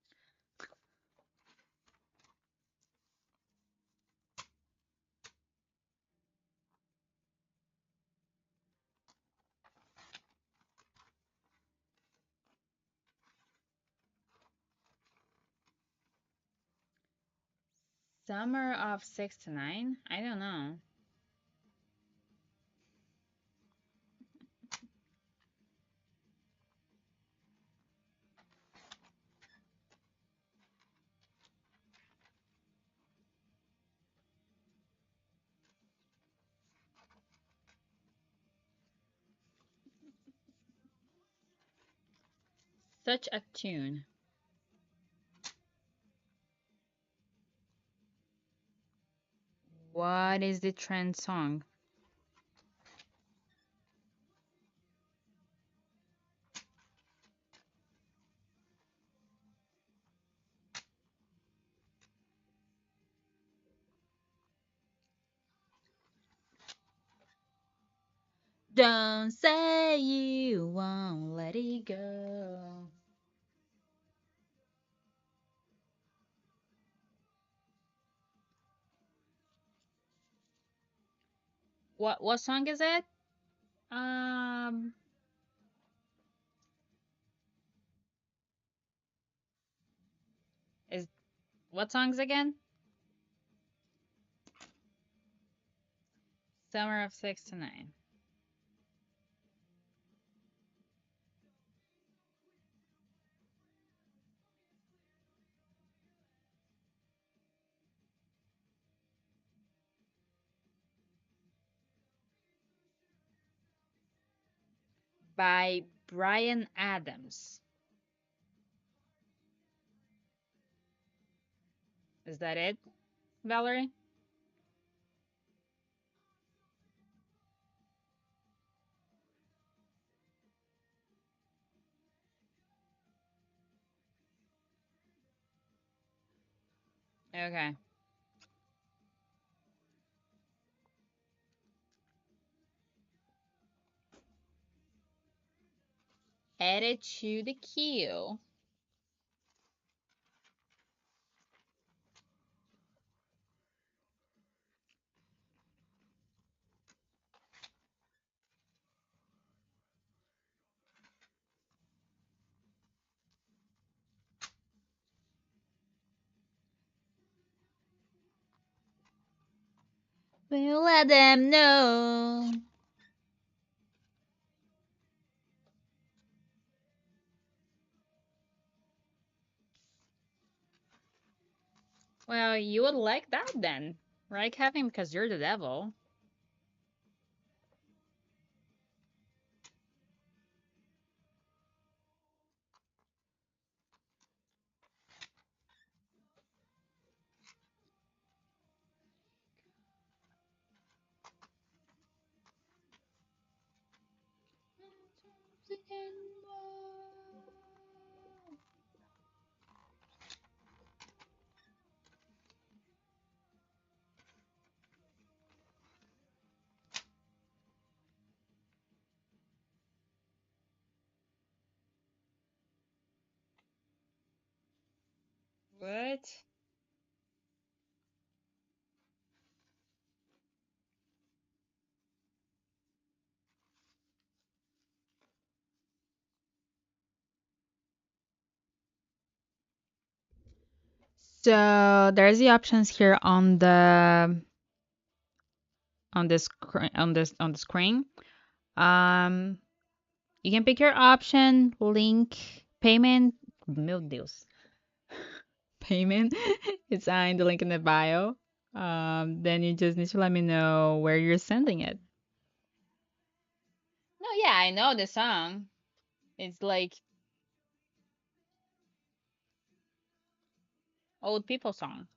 Summer of 69? I don't know. Such a tune. What is the trend song? Don't say you won't let it go. What song is it? Um, is what songs again? Summer of '69 by Brian Adams. Is that it, Valerie? Okay. Add it to the queue. We'll let them know. Well, you would like that then, right, Kevin? Because you're the devil. What? So there's the options here on the screen. Um, you can pick your option, link, payment. Meu Deus. Payment. It's in the link in the bio. Then you just need to let me know where you're sending it. No, yeah, I know the song. It's like old people song.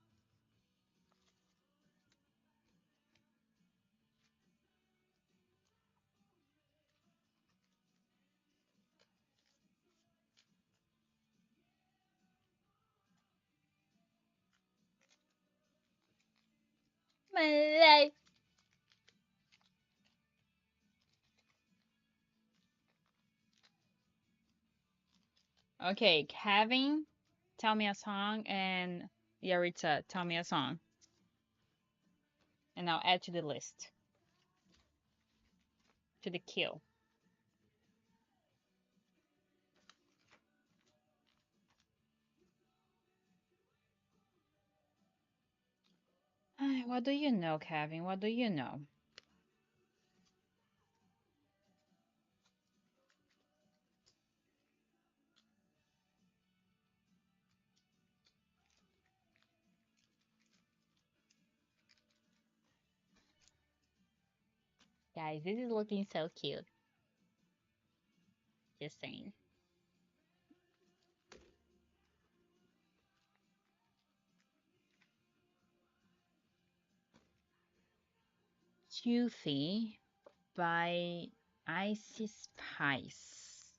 My life. Okay, Kevin, tell me a song, and Yaritza, tell me a song, and I'll add to the list, to the queue. What do you know, Kevin? What do you know? Guys, this is looking so cute. Just saying. Toothy by Icy Spice.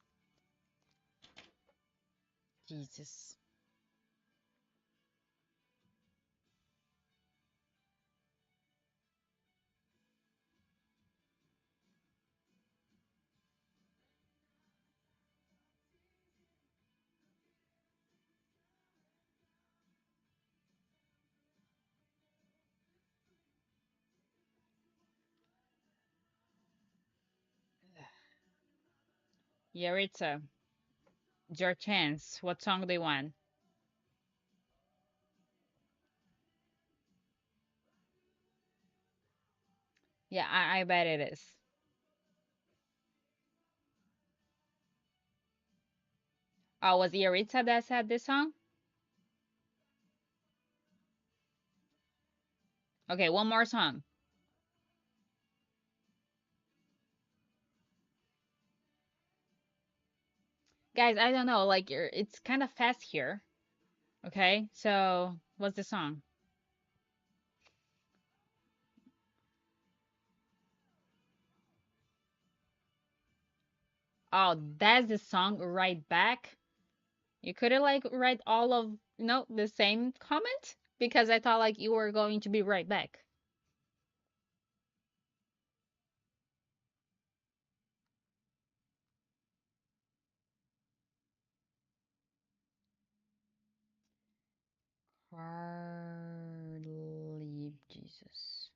Jesus. Yaritza, it's your chance. What song do you want? Yeah, I bet it is. Oh, was Yaritza that said this song? Okay, one more song. Guys, I don't know, like it's kind of fast here. Okay, so what's the song? Oh, that's the song right back. You couldn't like write all of the same comment because I thought like you were going to be right back. Hardly Jesus.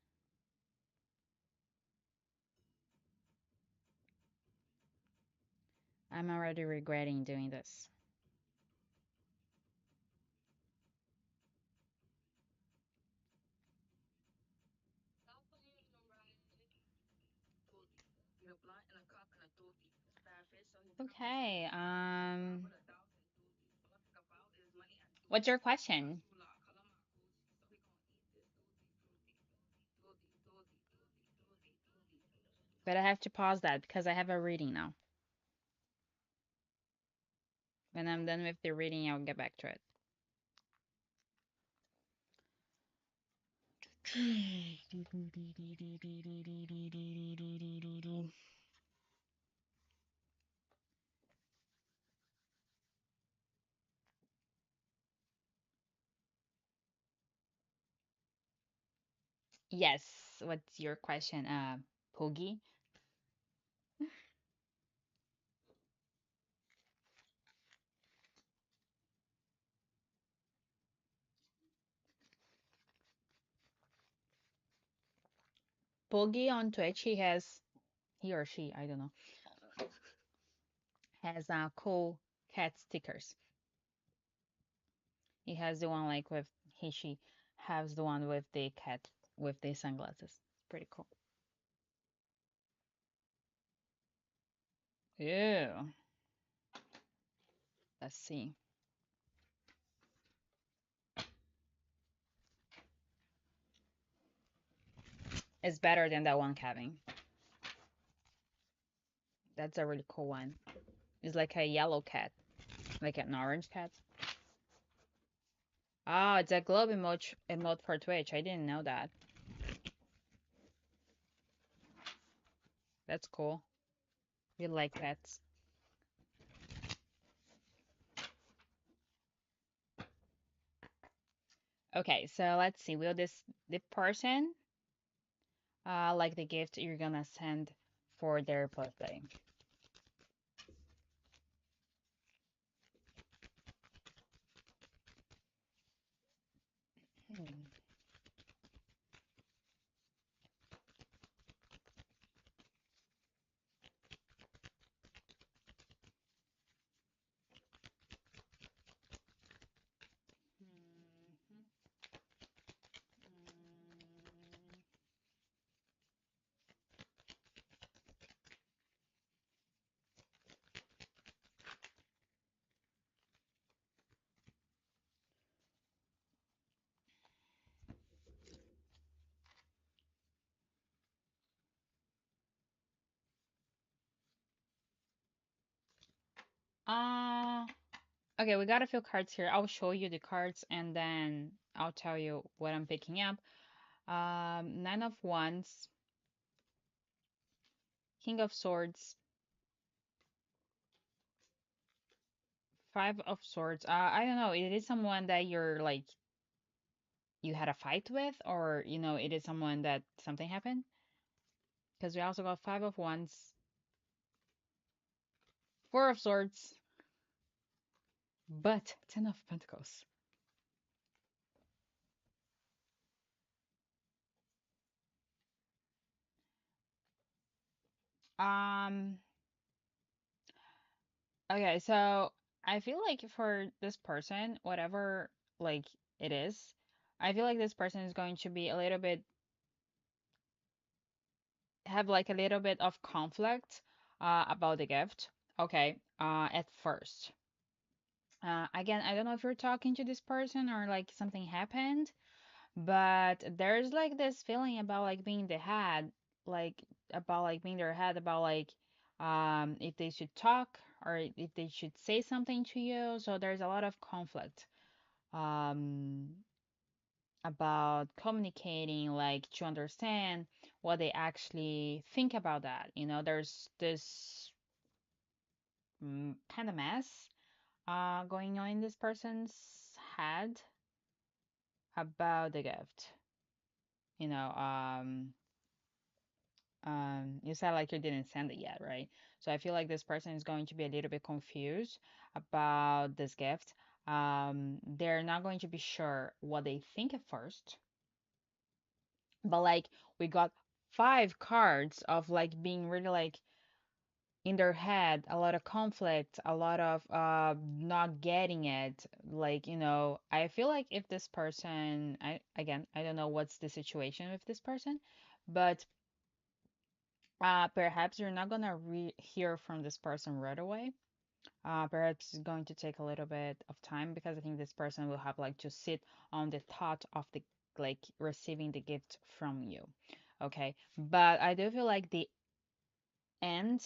I'm already regretting doing this. Okay. What's your question? But I have to pause that because I have a reading now. When I'm done with the reading, I'll get back to it. Yes. What's your question, Poogie? Poogie on Twitch, he or she, I don't know, has cool cat stickers. He has the one like with she has the one with the cat with the sunglasses. Pretty cool. Ew. Let's see. It's better than that one, Kevin. That's a really cool one. It's like a yellow cat, like an orange cat. Oh, it's a globe emote for Twitch. I didn't know that. That's cool. We like pets. Okay, so let's see. Will the person like the gift you're gonna send for their birthday? Hmm. Uh, okay, we got a few cards here. I'll show you the cards and then I'll tell you what I'm picking up. Nine of Wands, King of Swords, Five of Swords. I don't know. It is someone that you're like you had a fight with, or it is someone that something happened. Because we also got Five of Wands, Four of Swords, but Ten of Pentacles. Um, Okay, so I feel like for this person, whatever like it is, I feel like this person is going to be a little bit have like a little bit of conflict about the gift. Okay, at first. Again, I don't know if you're talking to this person or like something happened, but there's like this feeling about like being the head, like about like being their head about like if they should talk or if they should say something to you. So there's a lot of conflict um about communicating, like to understand what they actually think about that. There's this kind of mess going on in this person's head about the gift. You know, you said like you didn't send it yet, right? So I feel like this person is going to be a little bit confused about this gift. They're not going to be sure what they think at first, but like we got 5 cards of like being really like in their head, a lot of conflict, a lot of not getting it. Like, I feel like if this person, I don't know what's the situation with this person, but perhaps you're not gonna hear from this person right away. Perhaps it's going to take a little bit of time because I think this person will have like to sit on the thought of the like receiving the gift from you. Okay, but I do feel like the end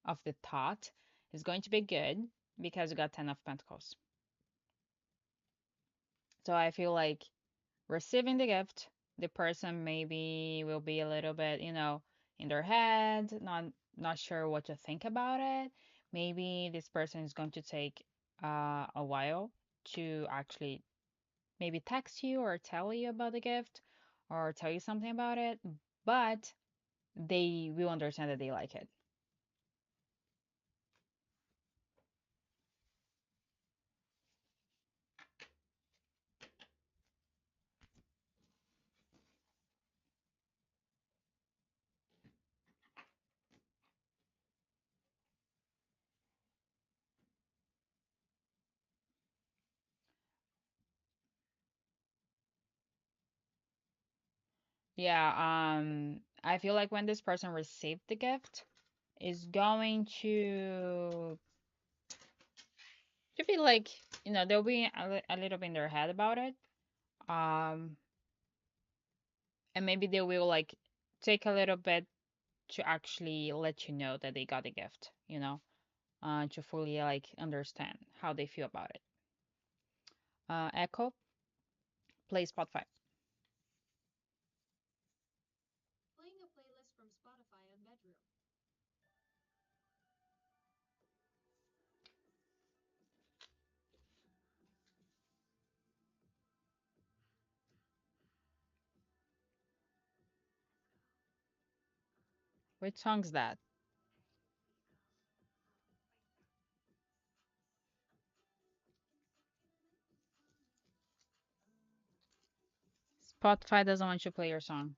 of the thought is going to be good because you got 10 of Pentacles. So I feel like receiving the gift, the person maybe will be a little bit, in their head, not sure what to think about it. Maybe this person is going to take a while to actually maybe text you or tell you about the gift or tell you something about it, but they will understand that they like it. Yeah, I feel like when this person received the gift is going to be like, they'll be a little bit in their head about it. Um, and maybe they will like take a little bit to actually let you know that they got a gift, to fully like understand how they feel about it. Echo, play Spotify. Which song's that? Spotify doesn't want you to play your song.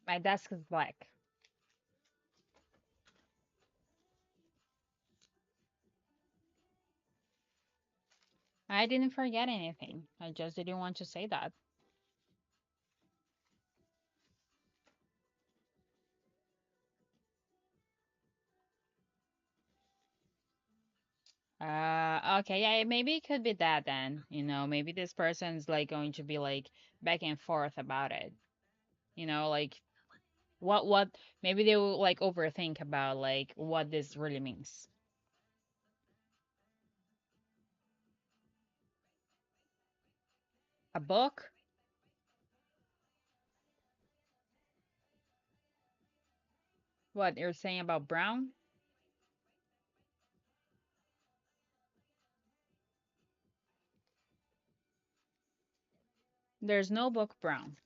My desk is black. I didn't forget anything. I just didn't want to say that. Okay, yeah, maybe it could be that then. Maybe this person's like going to be like back and forth about it. Like what maybe they will like overthink about like what this really means. A book? What you're saying about Brown? There's no book Brown.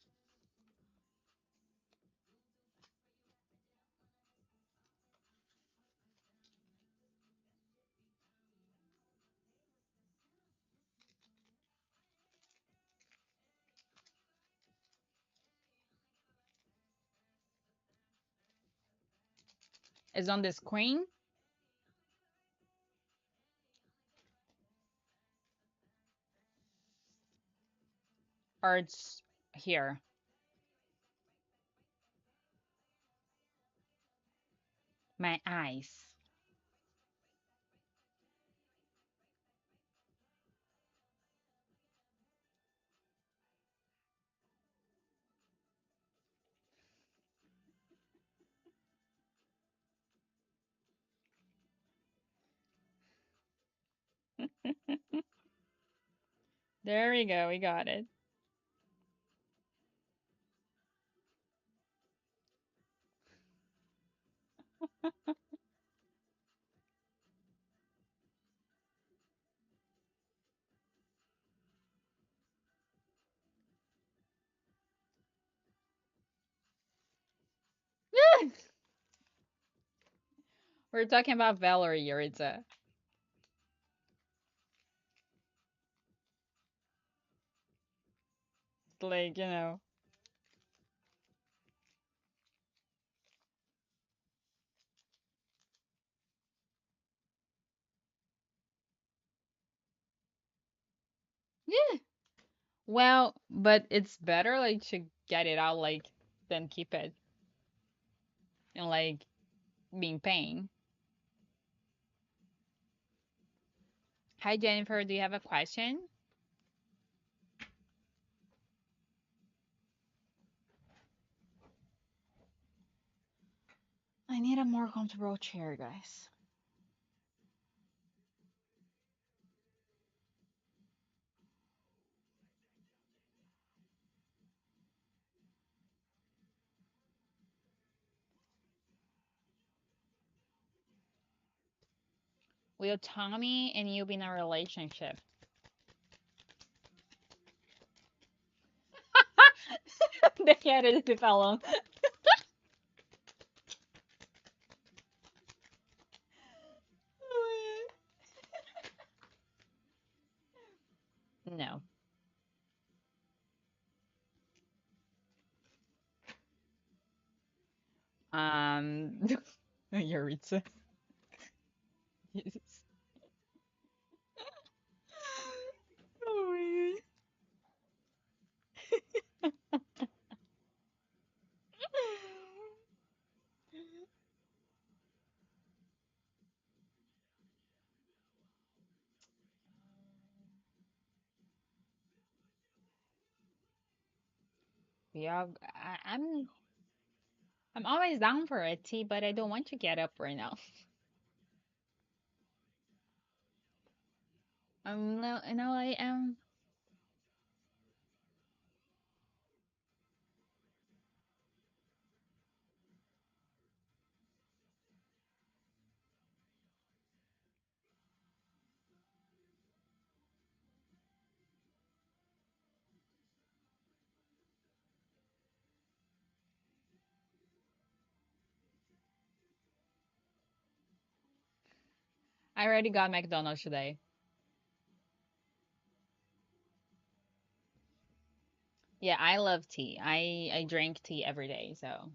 It's on the screen or it's here? My eyes. There we go. We got it. We're talking about Valerie, Yaritza. Like, Yeah. Well, but it's better like to get it out like than keep it and like being pain. Hi Jennifer, do you have a question? I need a more comfortable chair, guys. Will Tommy and you be in a relationship? The cat is the fellow. No. Um, Yaritza. Yes. Oh yeah, I'm always down for a tea, but I don't want to get up right now. No, no, I am. I already got McDonald's today. Yeah, I love tea. I drink tea every day, so.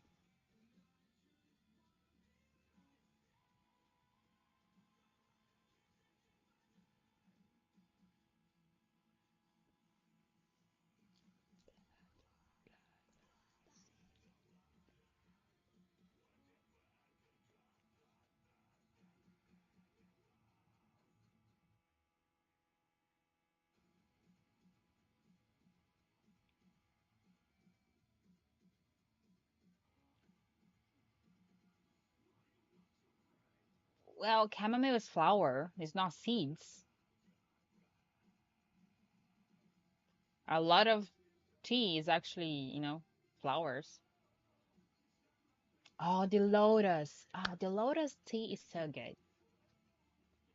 Well, chamomile is flower. It's not seeds. A lot of tea is actually, flowers. Oh, the lotus. Ah, the lotus tea is so good.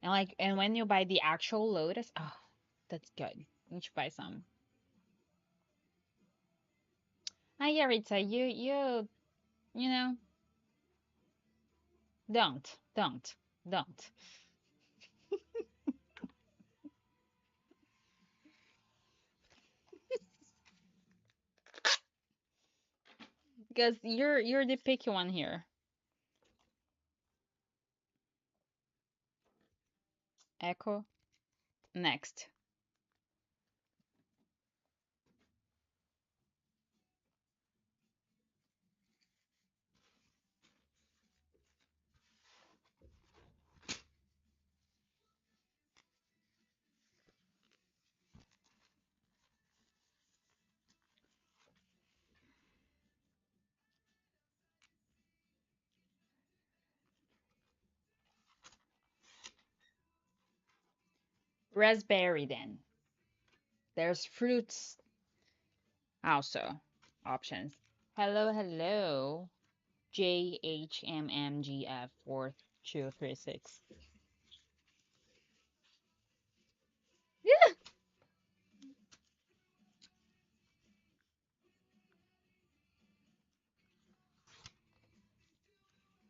And when you buy the actual lotus, that's good. You should buy some. Ah, yeah, Rita, you know, don't, because you're the picky one here. Echo. Next. Raspberry then. There's fruits also. Options. Hello, hello. JHMMGF4236. Yeah.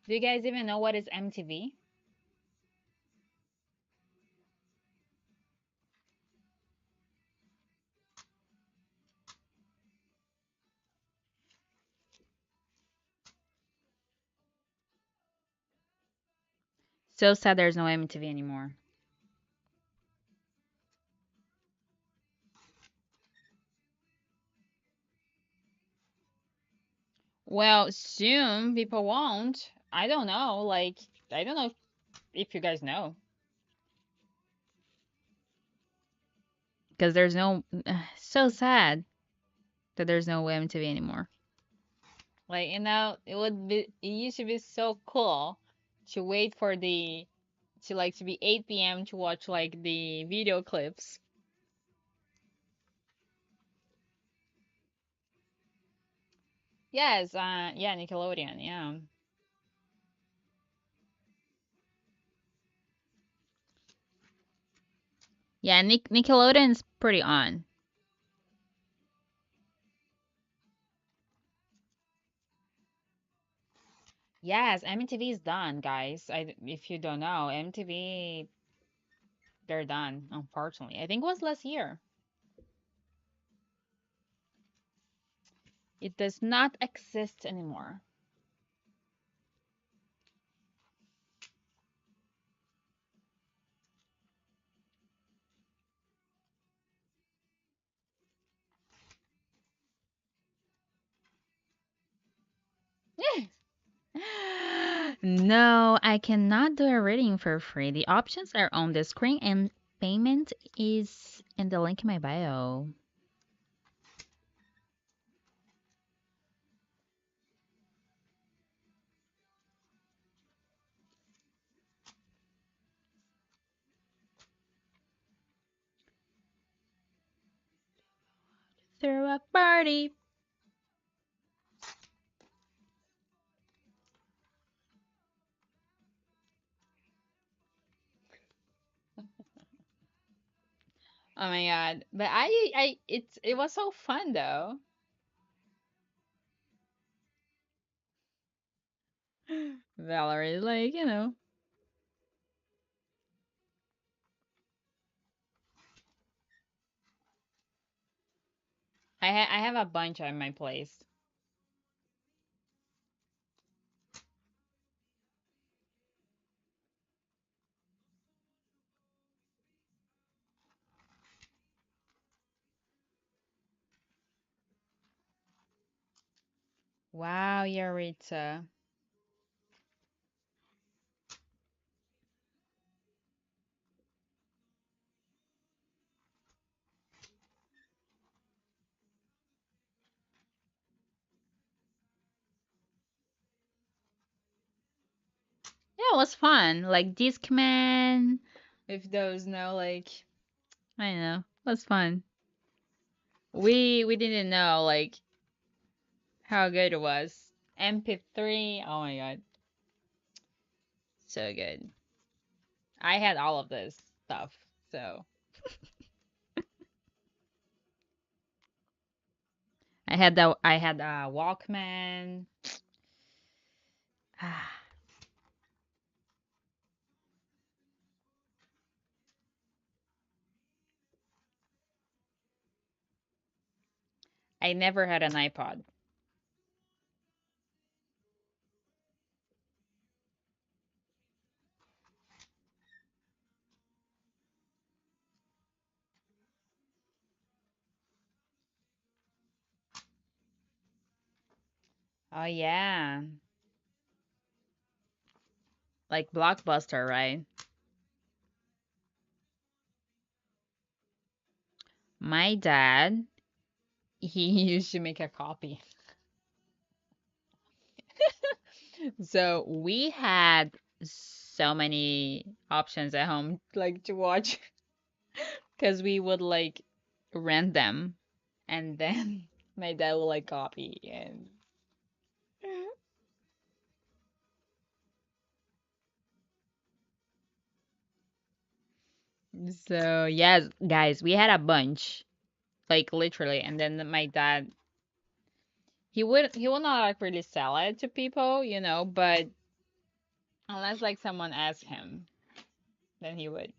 Do you guys even know what is MTV? So sad there's no MTV anymore. Well, soon people won't. I don't know. Like, I don't know if you guys know. Because there's no. So sad that there's no MTV anymore. Like, it would be. It used to be so cool to wait for the. To be 8 p.m. to watch like the video clips. Yes, yeah, Nickelodeon, yeah. Yeah, Nickelodeon's pretty on. Yes, MTV is done, guys. If you don't know, MTV, they're done, unfortunately. I think it was last year. It does not exist anymore. No, I cannot do a reading for free. The options are on the screen and payment is in the link in my bio. Throw a party. Oh my god. But it was so fun though. Valerie, like, I have a bunch on my place. Wow, Yaritza. Yeah, it was fun. Like Discman, if those know, like I don't know, it was fun. We didn't know like how good it was. MP3, oh my god, so good. I had all of this stuff, so I had a Walkman. I never had an iPod. Oh yeah, like Blockbuster, right? My dad, he used to make a copy. So we had so many options at home, like to watch, because we would like rent them, and then my dad would like copy and. So yes, guys, we had a bunch, like literally, and then my dad, he would not like really sell it to people, but unless like someone asked him, then he would.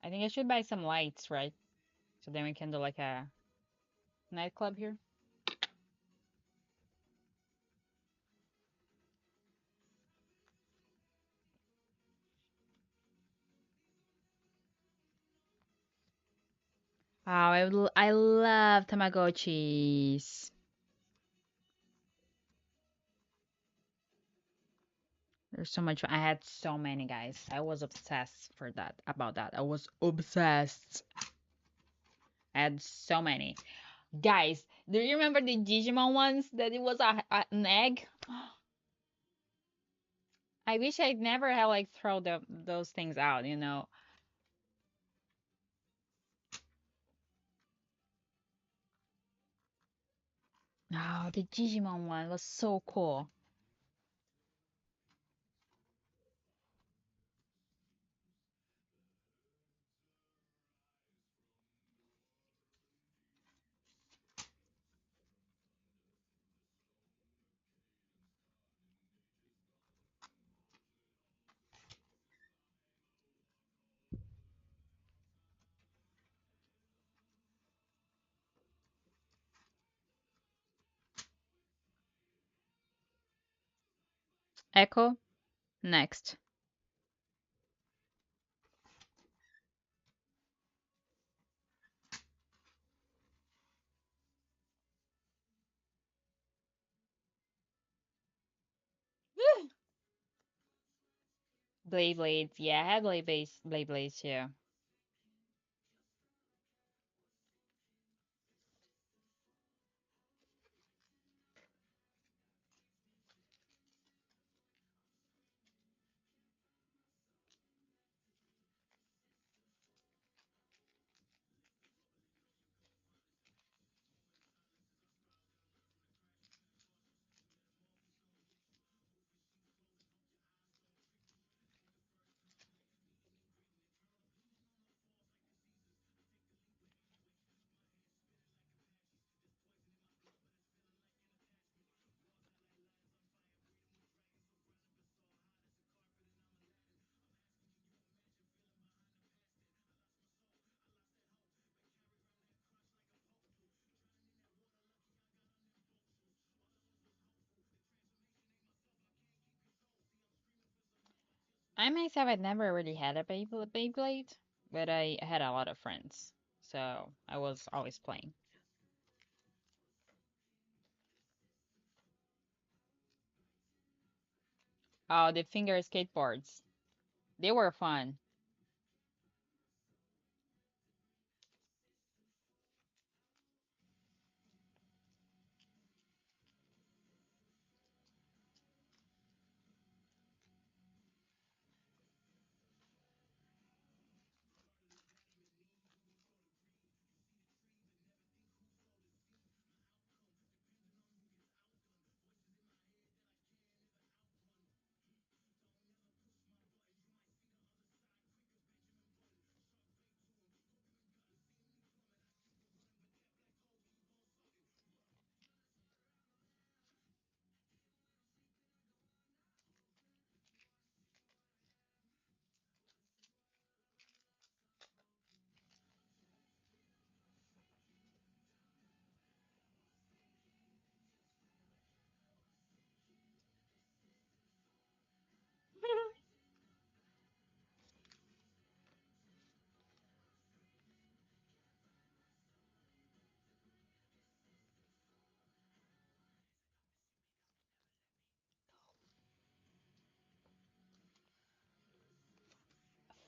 I think I should buy some lights, right? So then we can do like a nightclub here. Oh, I love Tamagotchis. There's so much. I had so many, guys. I was obsessed for that about that. I was obsessed. I had so many. Guys, do you remember the Digimon ones that it was an egg? I wish I'd never had like throw those things out. Oh, the Digimon one was so cool. Echo, next. Blade Blades, yeah, I had Blade Blades too. I myself had never really had a Beyblade, but I had a lot of friends, so I was always playing. Oh, the finger skateboards. They were fun.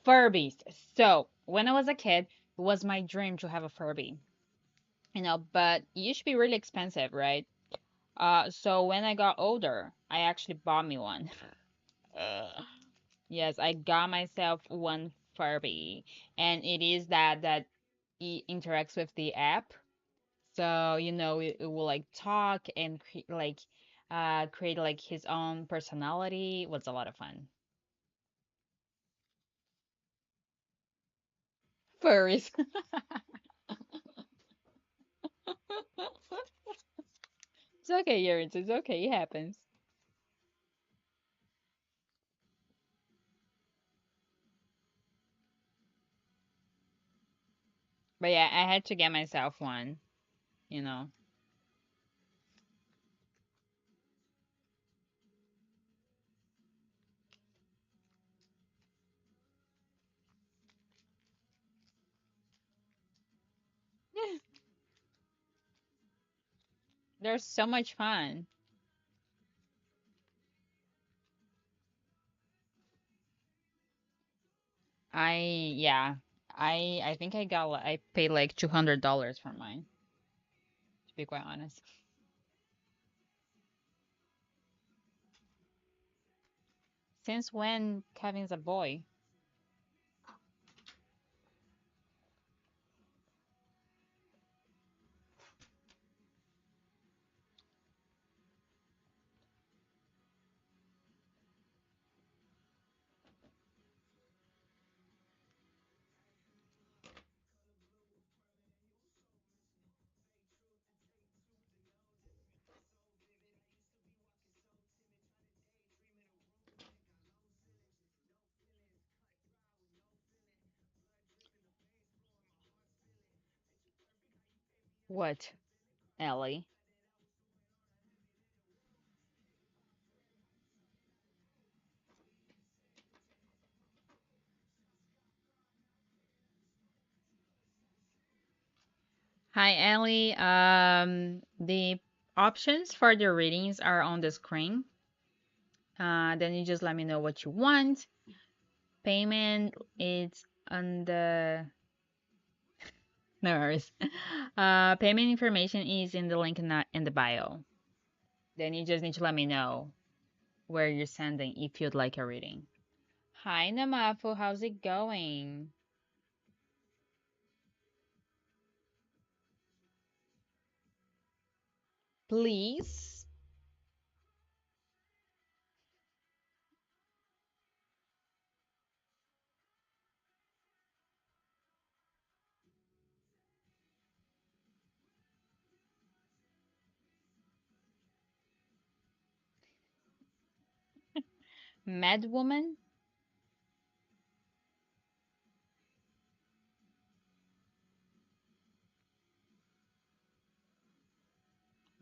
Furbies. So when I was a kid, it was my dream to have a Furby. But it used to be really expensive, right? So when I got older, I actually bought me one. Yes, I got myself one Furby, and it is that it interacts with the app. So it will like talk and create like his own personality. It was a lot of fun. Furries. It's okay, Yuri. It's okay. It happens. But yeah, I had to get myself one. You know, they're so much fun. Yeah, I think I paid like $200 for mine, to be quite honest. Since when Kevin's a boy? What, Ellie? Hi, Ellie. The options for the readings are on the screen. Then you just let me know what you want. Payment is on the no worries. Payment information is in the link in the bio. Then you just need to let me know where you're sending if you'd like a reading. Hi, Namafu. How's it going? Please. Mad Woman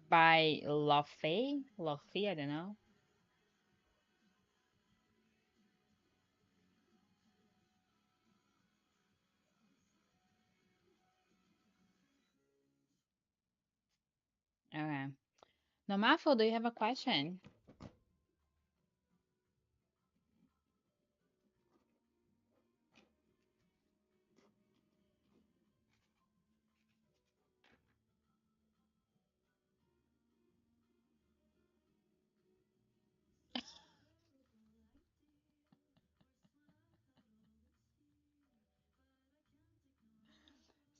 by Lofay. Lofay, I don't know. Okay. Namafu, do you have a question?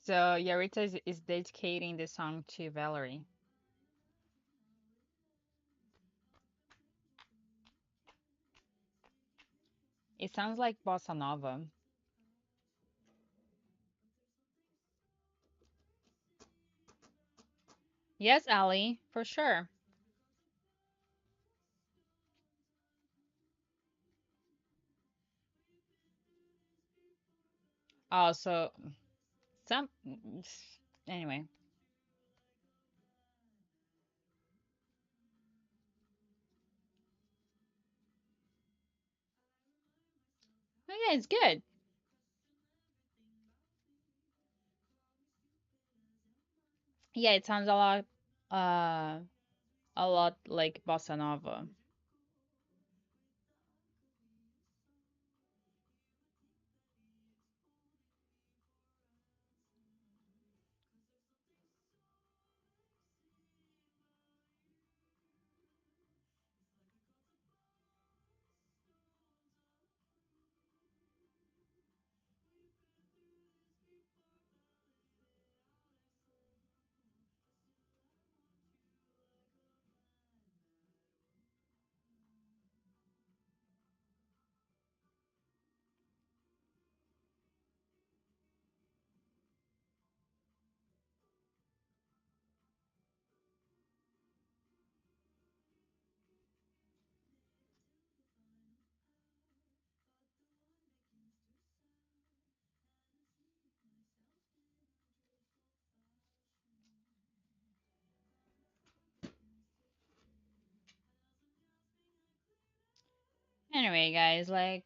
So Yarita is dedicating the song to Valerie. It sounds like bossa nova. Yes, Ali, for sure. Also, some anyway. Oh yeah, it's good. Yeah, it sounds a lot like bossa nova. Anyway, guys, like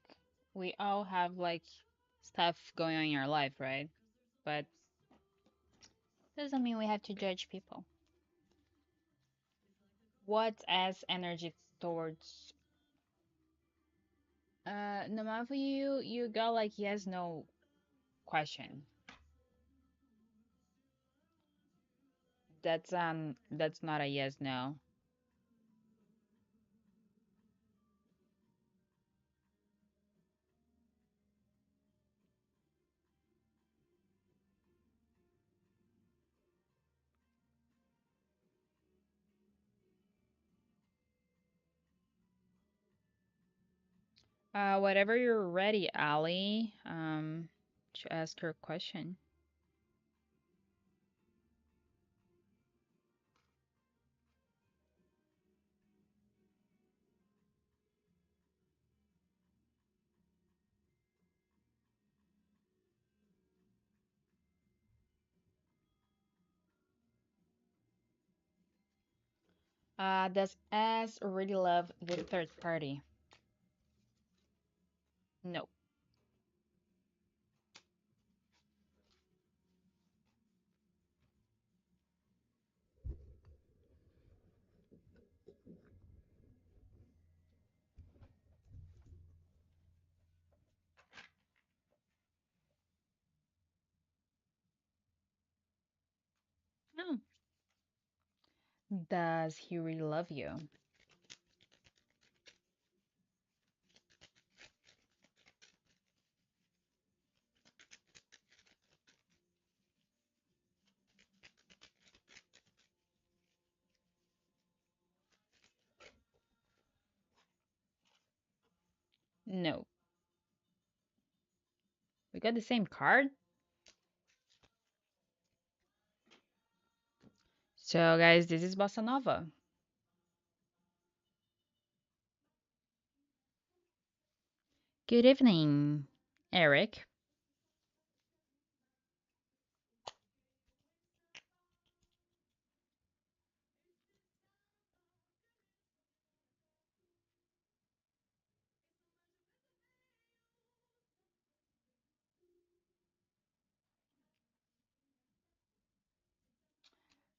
we all have like stuff going on in our life, right? But doesn't mean we have to judge people. What's as energy towards no matter for you, you got like yes, no question. That's not a yes, no. Whatever you're ready, Ali, to ask your question. Does S really love the third party? No. No. Does he really love you? No. We got the same card? So, guys, this is Bossa Nova. Good evening, Eric.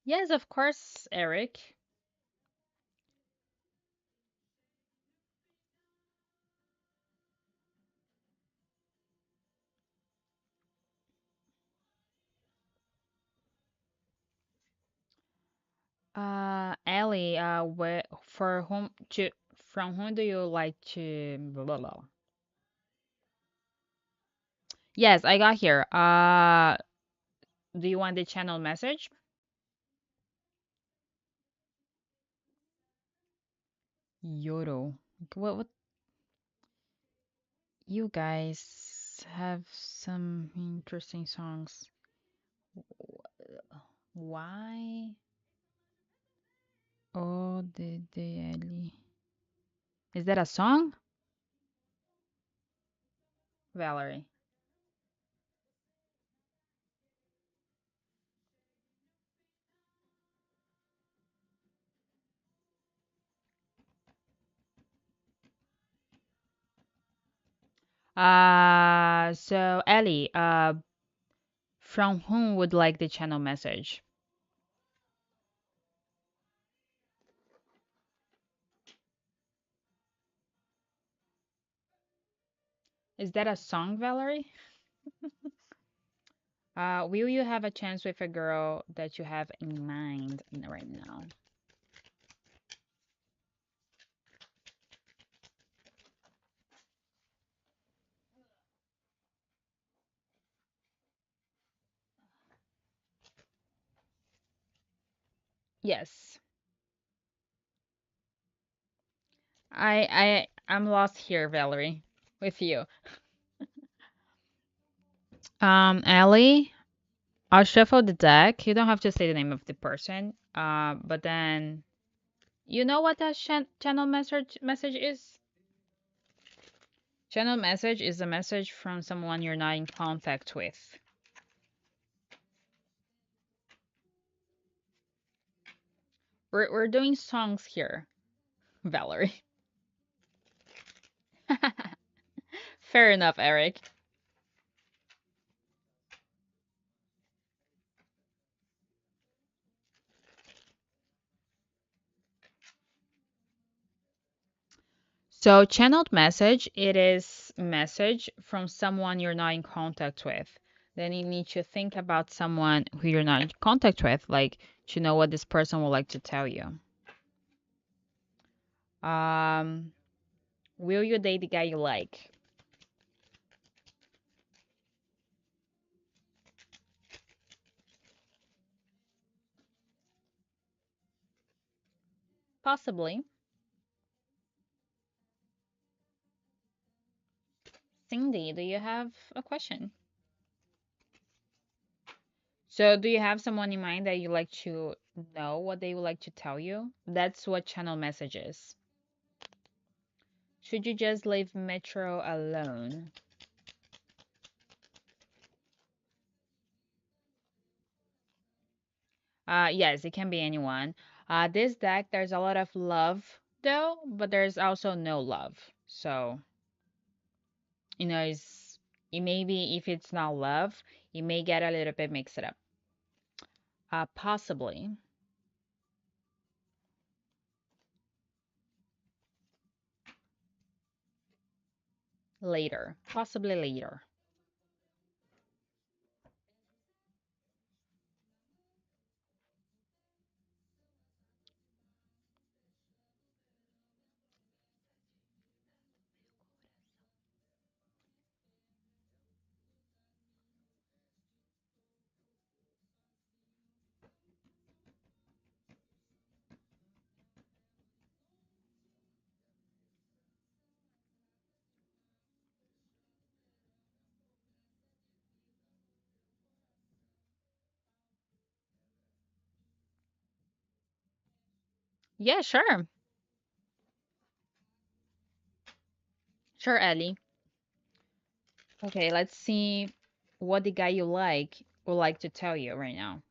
Yes, of course, Eric. Ellie, where, for whom to, from whom do you like to, blah, blah, blah. Yes, I got here. Do you want the channel message? Yoro. What you guys have some interesting songs. Why? Oh, the Ellie. Is that a song? Valerie. So Ellie, from whom would like the channel message? Is that a song, Valerie? Will you have a chance with a girl that you have in mind right now? Yes. I'm lost here, Valerie, with you. Ellie, I'll shuffle the deck. You don't have to say the name of the person. But then you know what that channel message is? Channel message is a message from someone you're not in contact with. We're doing songs here, Valerie. Fair enough, Eric. So channeled message, it is message from someone you're not in contact with. Then you need to think about someone who you're not in contact with, like to know what this person would like to tell you. Um, will you date the guy you like? Possibly. Cindy, do you have a question? So do you have someone in mind that you like to know what they would like to tell you? That's what channel message is. Should you just leave Metro alone? Yes, it can be anyone. This deck, there's a lot of love though, but there's also no love. So, it's it may be if it's not love, you may get a little bit mixed up. Possibly later. Possibly later. Yeah, sure. Sure, Ellie. Okay, let's see what the guy you like would like to tell you right now.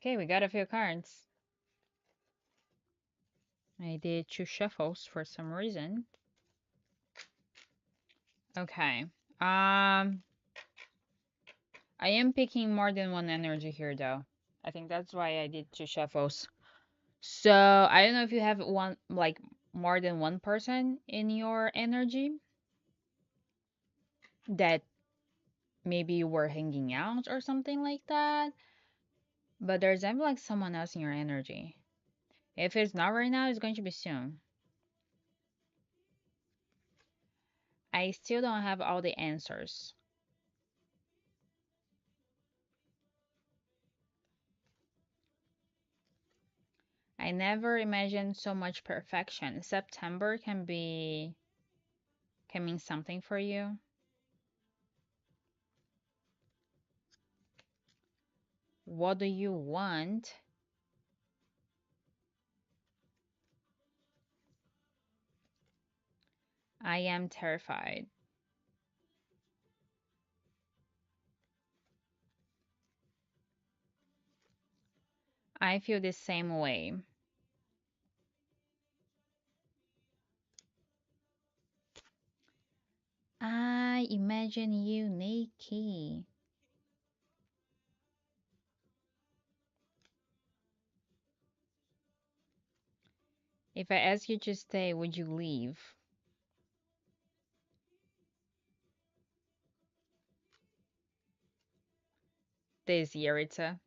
Okay, we got a few cards. I did two shuffles for some reason. Okay. I am picking more than one energy here though. I think that's why I did two shuffles. So I don't know if you have one like more than one person in your energy that maybe you were hanging out or something like that. But there's definitely like someone else in your energy. If it's not right now, it's going to be soon. I still don't have all the answers. I never imagined so much perfection. September can mean something for you. What do you want? I am terrified. I feel the same way. I imagine you naked. If I ask you to stay, would you leave? This Yerita.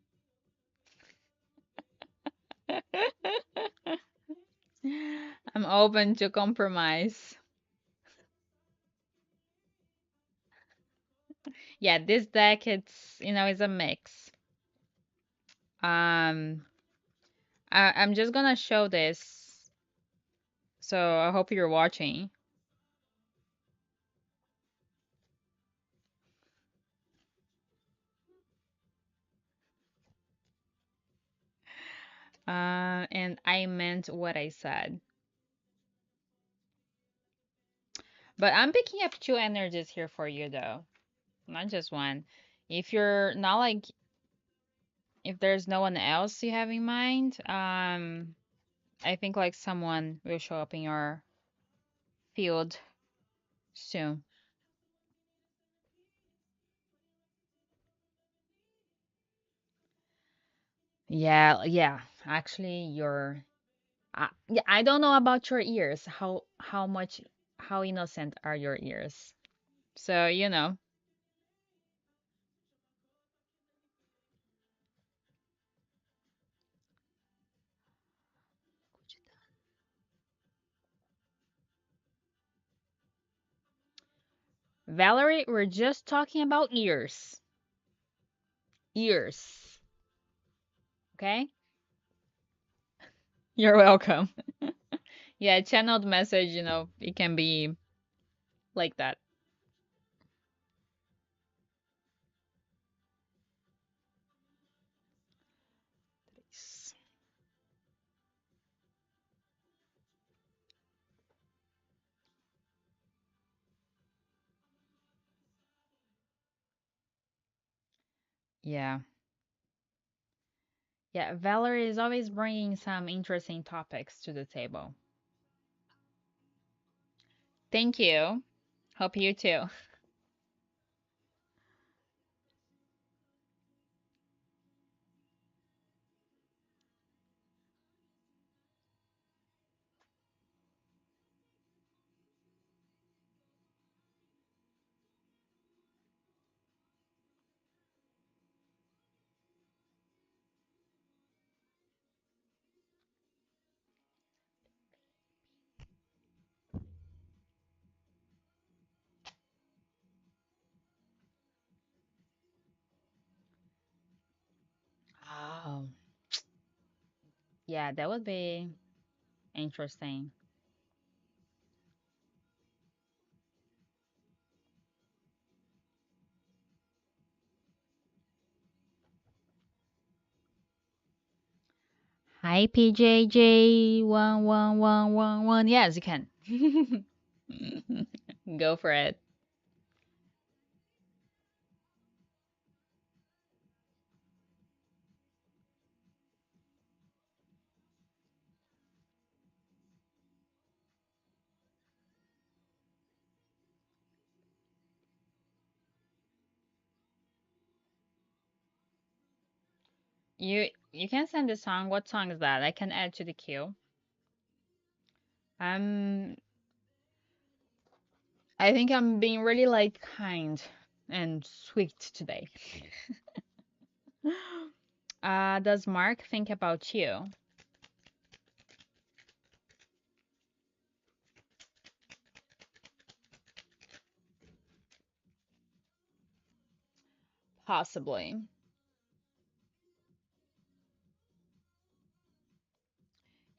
I'm open to compromise. Yeah, this deck it's a mix. Um I'm just gonna show this. So I hope you're watching. And I meant what I said. But I'm picking up two energies here for you, though, not just one. If you're not like, if there's no one else you have in mind, I think like someone will show up in your field soon. Yeah, yeah. Actually, yeah, I don't know about your ears. How innocent are your ears? So, Valerie, we're just talking about ears. Ears. Okay? You're welcome. Yeah, channeled message, it can be like that. Yeah. Yeah, Valerie is always bringing some interesting topics to the table. Thank you. Hope you too. Oh, yeah, that would be interesting. Hi, PJJ111111. Yes, you can. Go for it. You can send the song. What song is that? I can add to the queue. Um, I think I'm being really like kind and sweet today. Does Mark think about you? Possibly.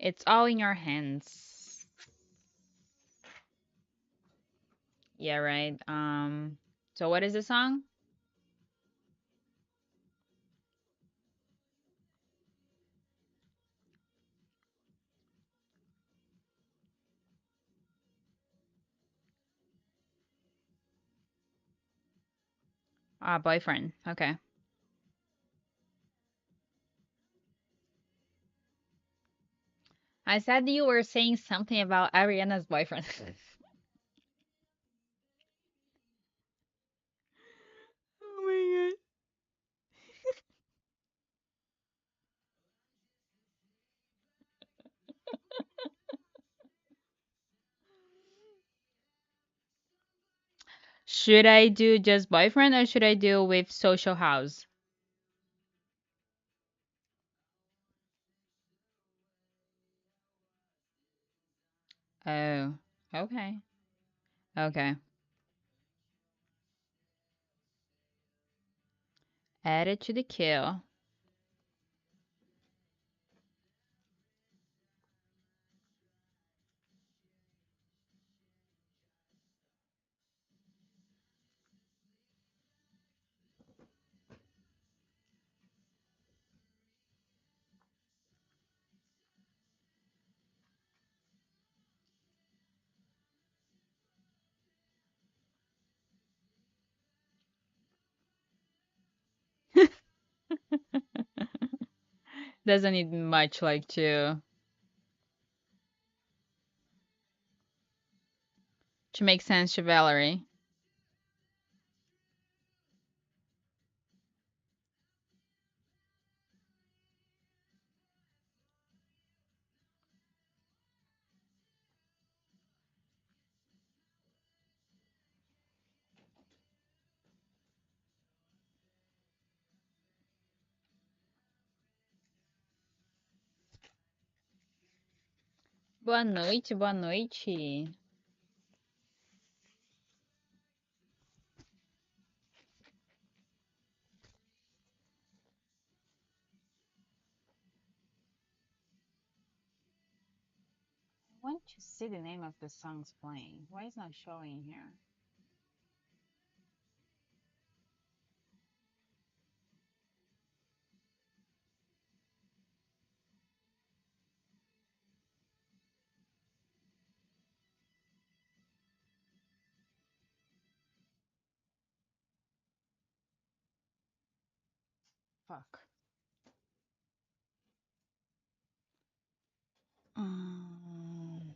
It's all in your hands. Yeah, right. So what is the song? Boyfriend. Okay. I said you were saying something about Ariana's boyfriend. Oh my god. Should I do just boyfriend or should I do with social house? Oh, okay. Okay. Add it to the queue. Doesn't need much like to make sense to Valerie. Boa noite, boa noite. I want to see the name of the songs playing. Why is not showing here? Fuck. Um,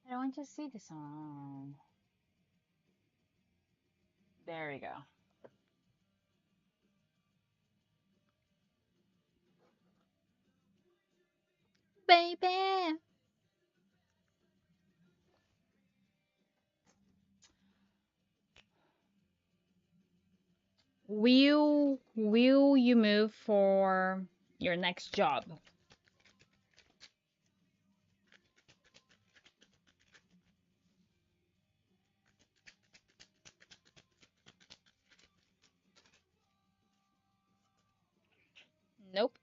I don't want to see the song. There we go. Baby. Will you move for your next job? Nope.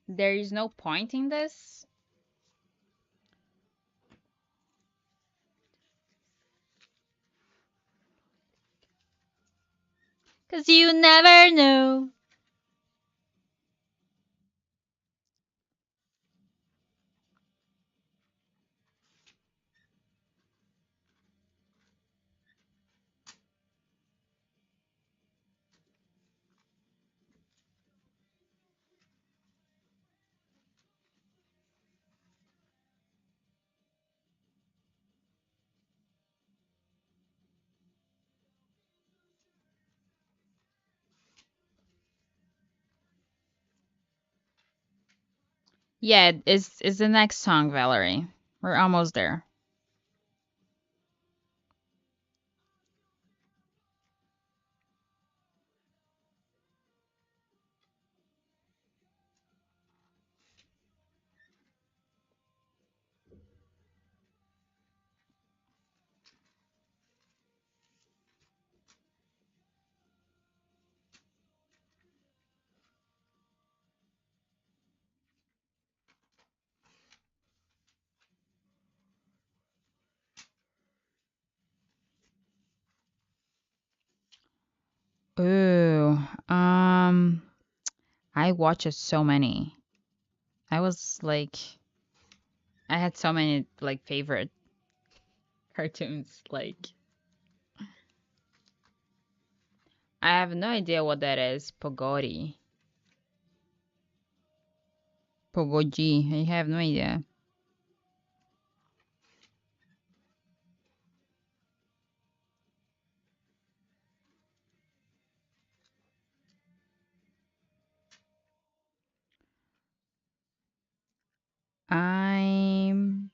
There is no point in this. Cause you never know. Yeah, it's the next song, Valerie. We're almost there. Ooh, I watched so many. I was like, I had so many like favorite cartoons. Like, I have no idea what that is. Pogodi, Pogoji. I have no idea. I'm.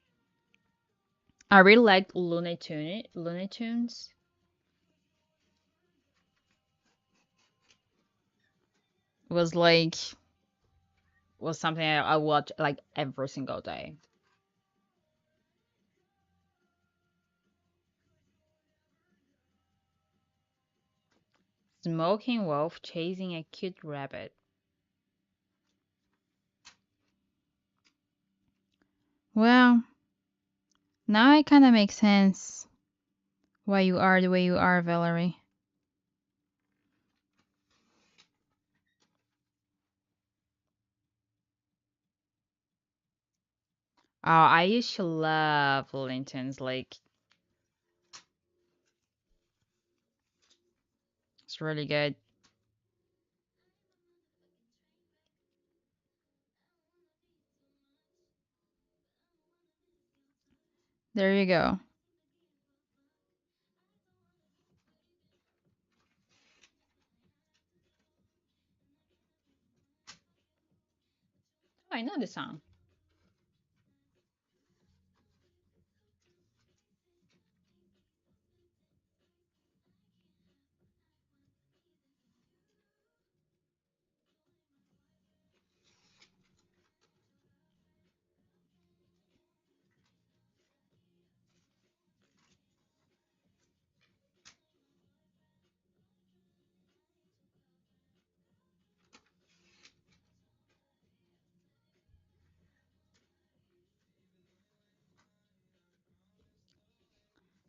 I really like Looney Tunes. Was like was something I watch like every single day. Smoking wolf chasing a cute rabbit. Well, now it kind of makes sense why you are the way you are, Valerie. Oh, I used to love Linton's. Like, it's really good. There you go. Oh, I know the song.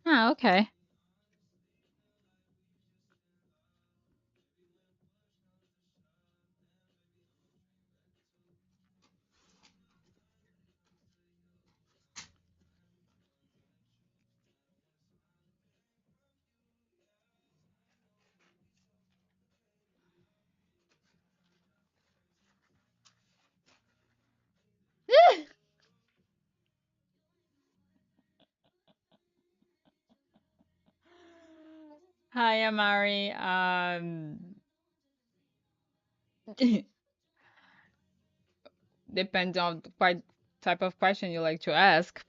Oh, okay. Hi, Amari. Depends on what type of question you like to ask.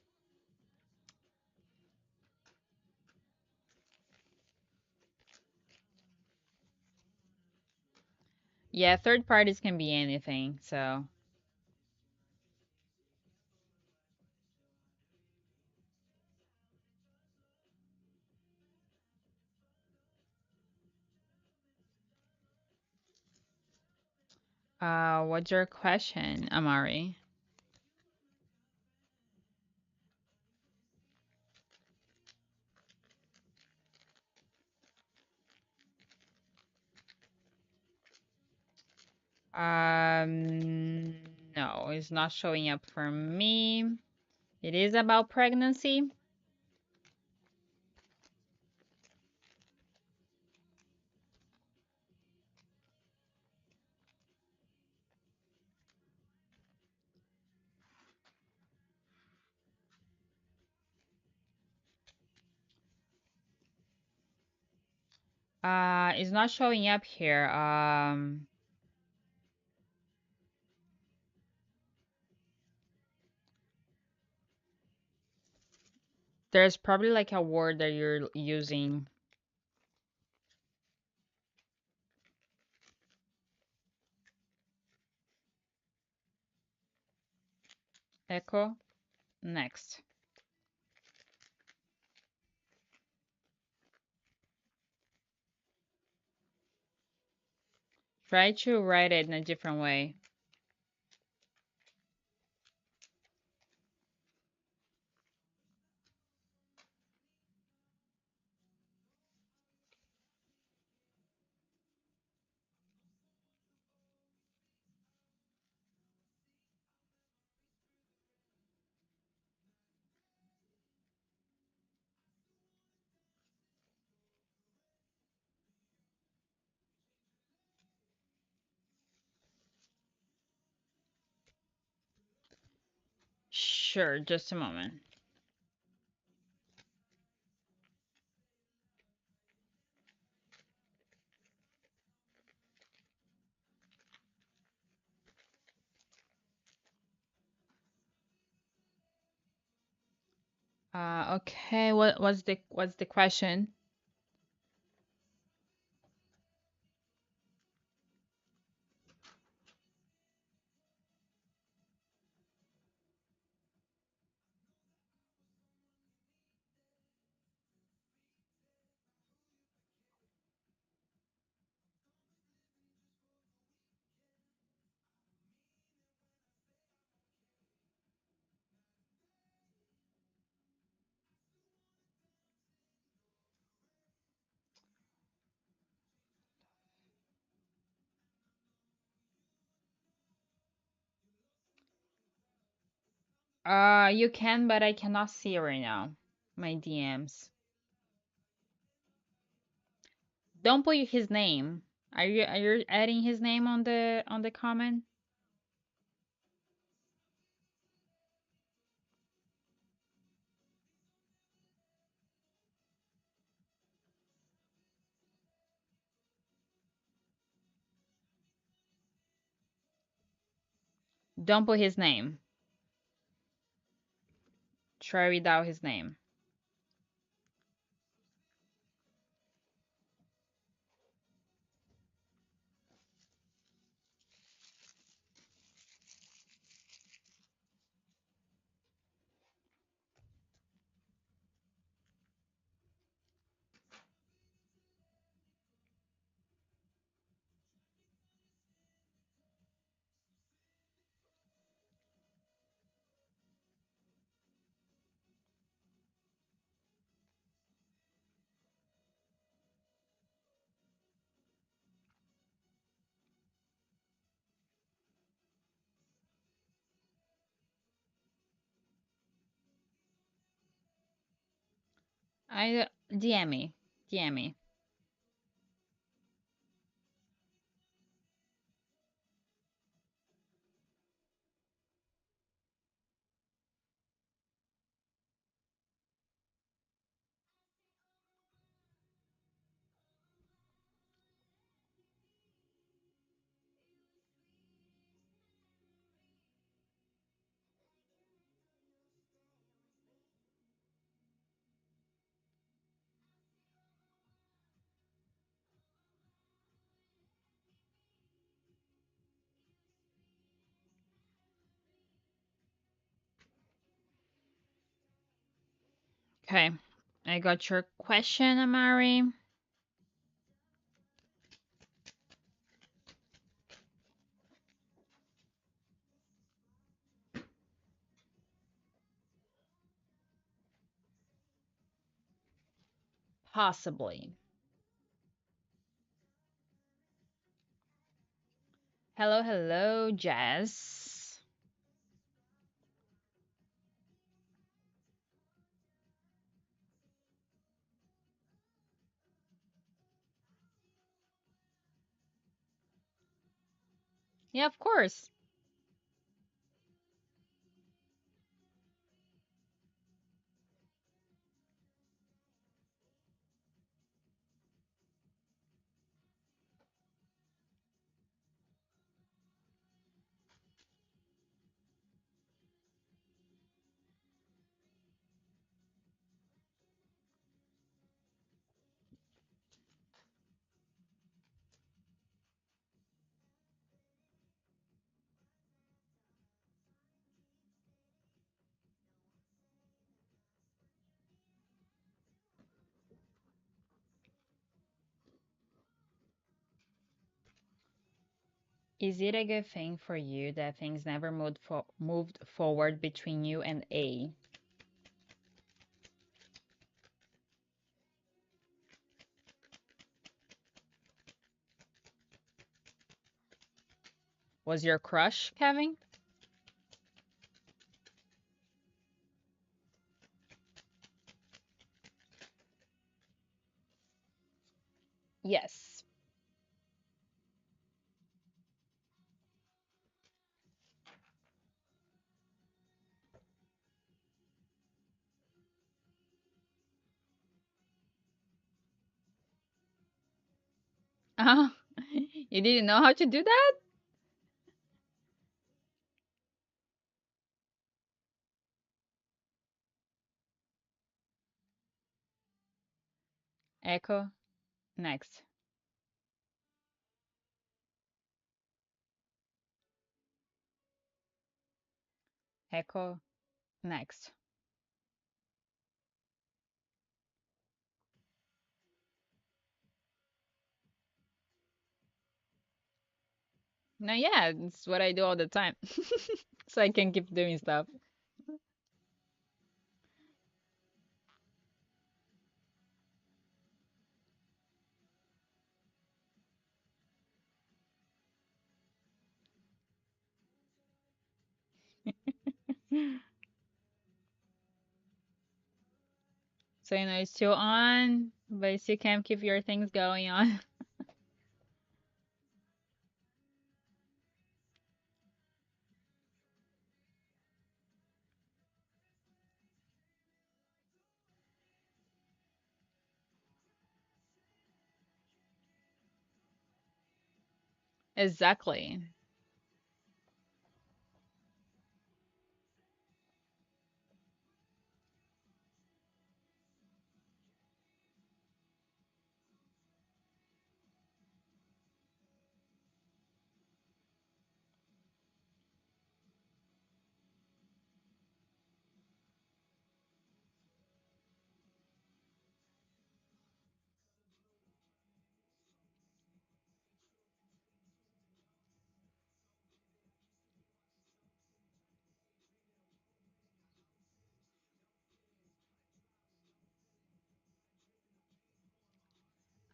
Yeah, third parties can be anything. So, what's your question, Amari? No, it's not showing up for me. It is about pregnancy. It's not showing up here. There's probably like a word that you're using. Echo. Next. Try to write it in a different way. Sure, just a moment. Okay. What's the question? You can, but I cannot see right now. My DMs. Don't put his name. Are you adding his name on the comment? Don't put his name. Try without his name. I DM me. DM me. Okay. I got your question, Amari. Possibly. Hello, hello, Jazz. Yeah, of course. Is it a good thing for you that things never moved forward between you and A? Was your crush, Kevin? Yes. Oh, you didn't know how to do that? Echo, next. Echo, next. No, yeah, it's what I do all the time. So I can keep doing stuff. So you know it's still on, but you still can't keep your things going on. Exactly.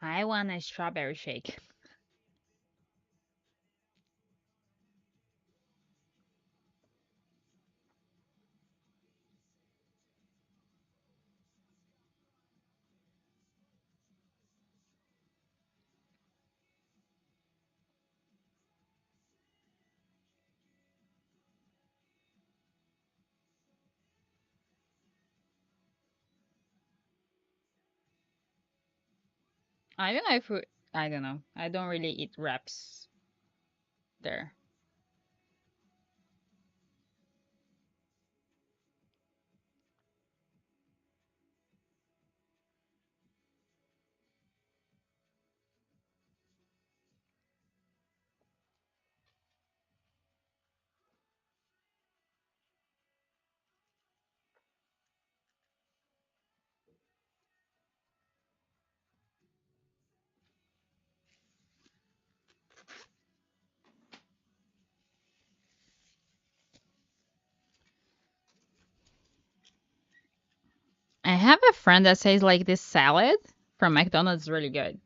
I want a strawberry shake. I don't know if I don't know. I don't really eat wraps there. I have a friend that says like this salad from McDonald's is really good.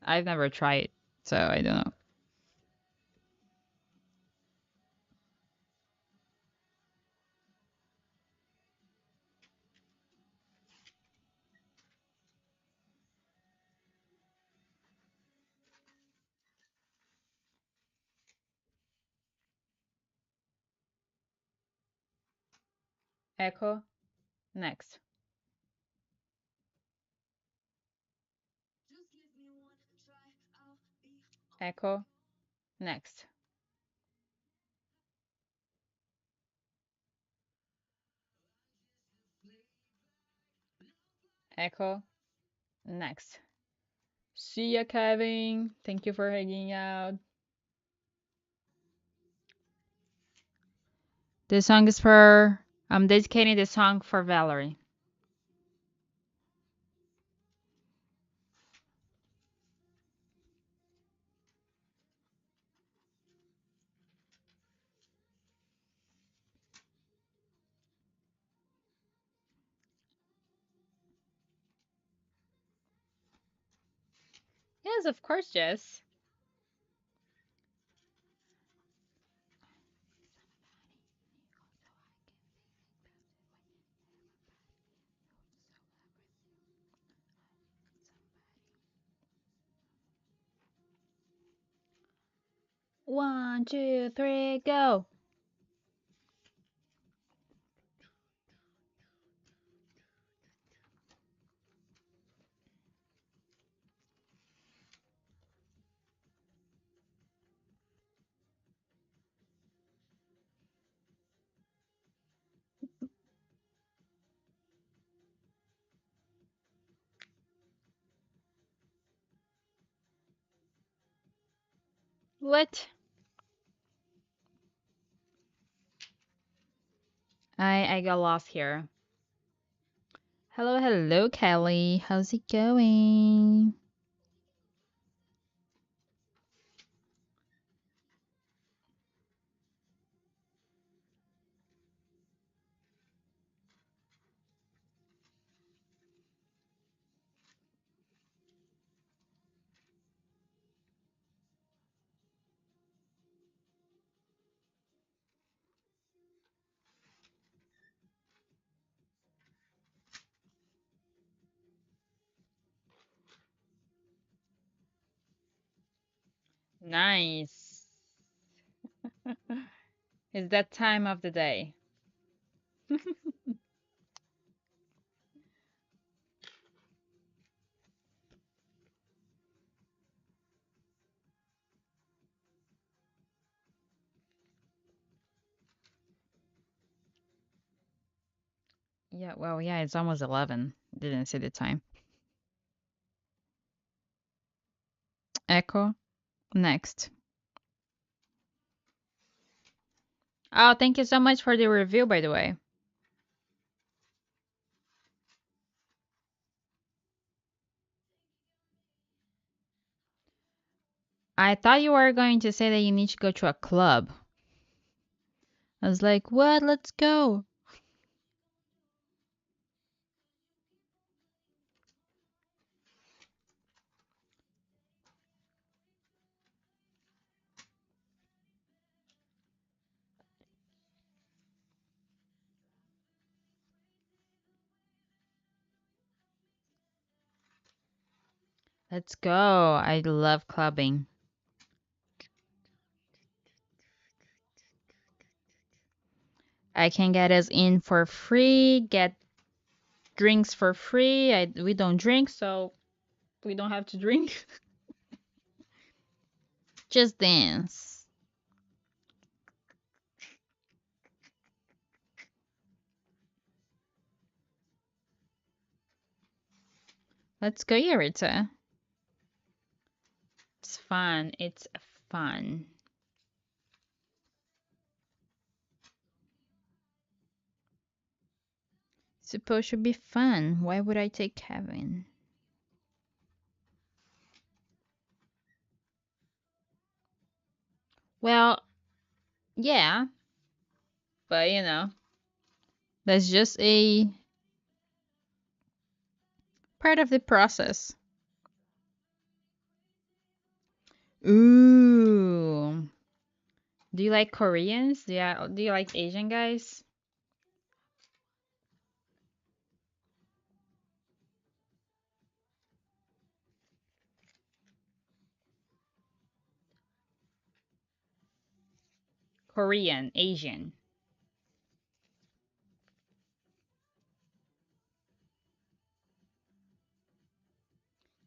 I've never tried it, so I don't know. Echo next. Echo next. Echo next. See ya, Kevin. Thank you for hanging out. This song is for I'm dedicating this song for Valerie. Yes, of course, Jess. One, two, three, go. What? I got lost here. Hello, hello, Kelly. How's it going? Nice. It's that time of the day. Yeah, well, yeah, it's almost 11. Didn't see the time. Echo, next. Oh, thank you so much for the review, by the way. I thought you were going to say that you need to go to a club. I was like, what? Let's go. Let's go. I love clubbing. I can get us in for free, get drinks for free. We don't drink, so we don't have to drink. Just dance. Let's go, Yarita. It's fun. It's fun. Supposed to be fun. Why would I take Kevin? Well, yeah, but that's just a part of the process. Ooh. Do you like Koreans? Do you like Asian guys? Korean, Asian,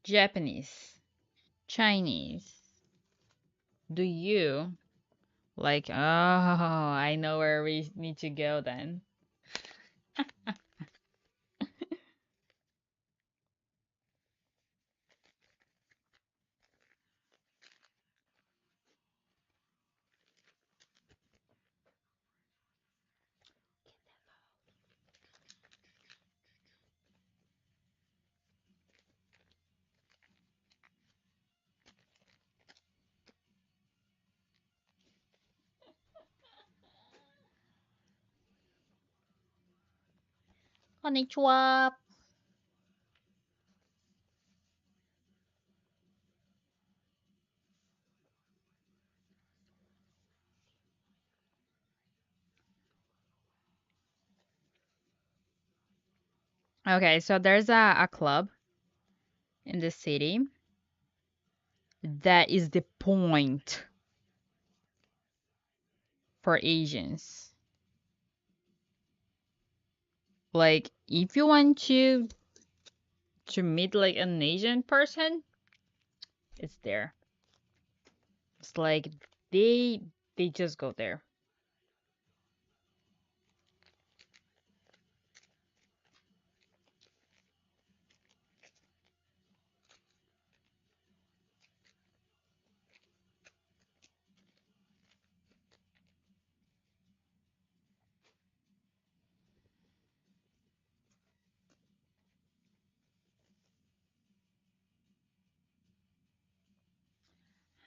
Japanese, Chinese. Do you like, oh, I know where we need to go then. Konnichiwa. Okay, so there's a club in the city that is the point for Asians. Like, if you want to meet like an Asian person, it's there. It's like they just go there.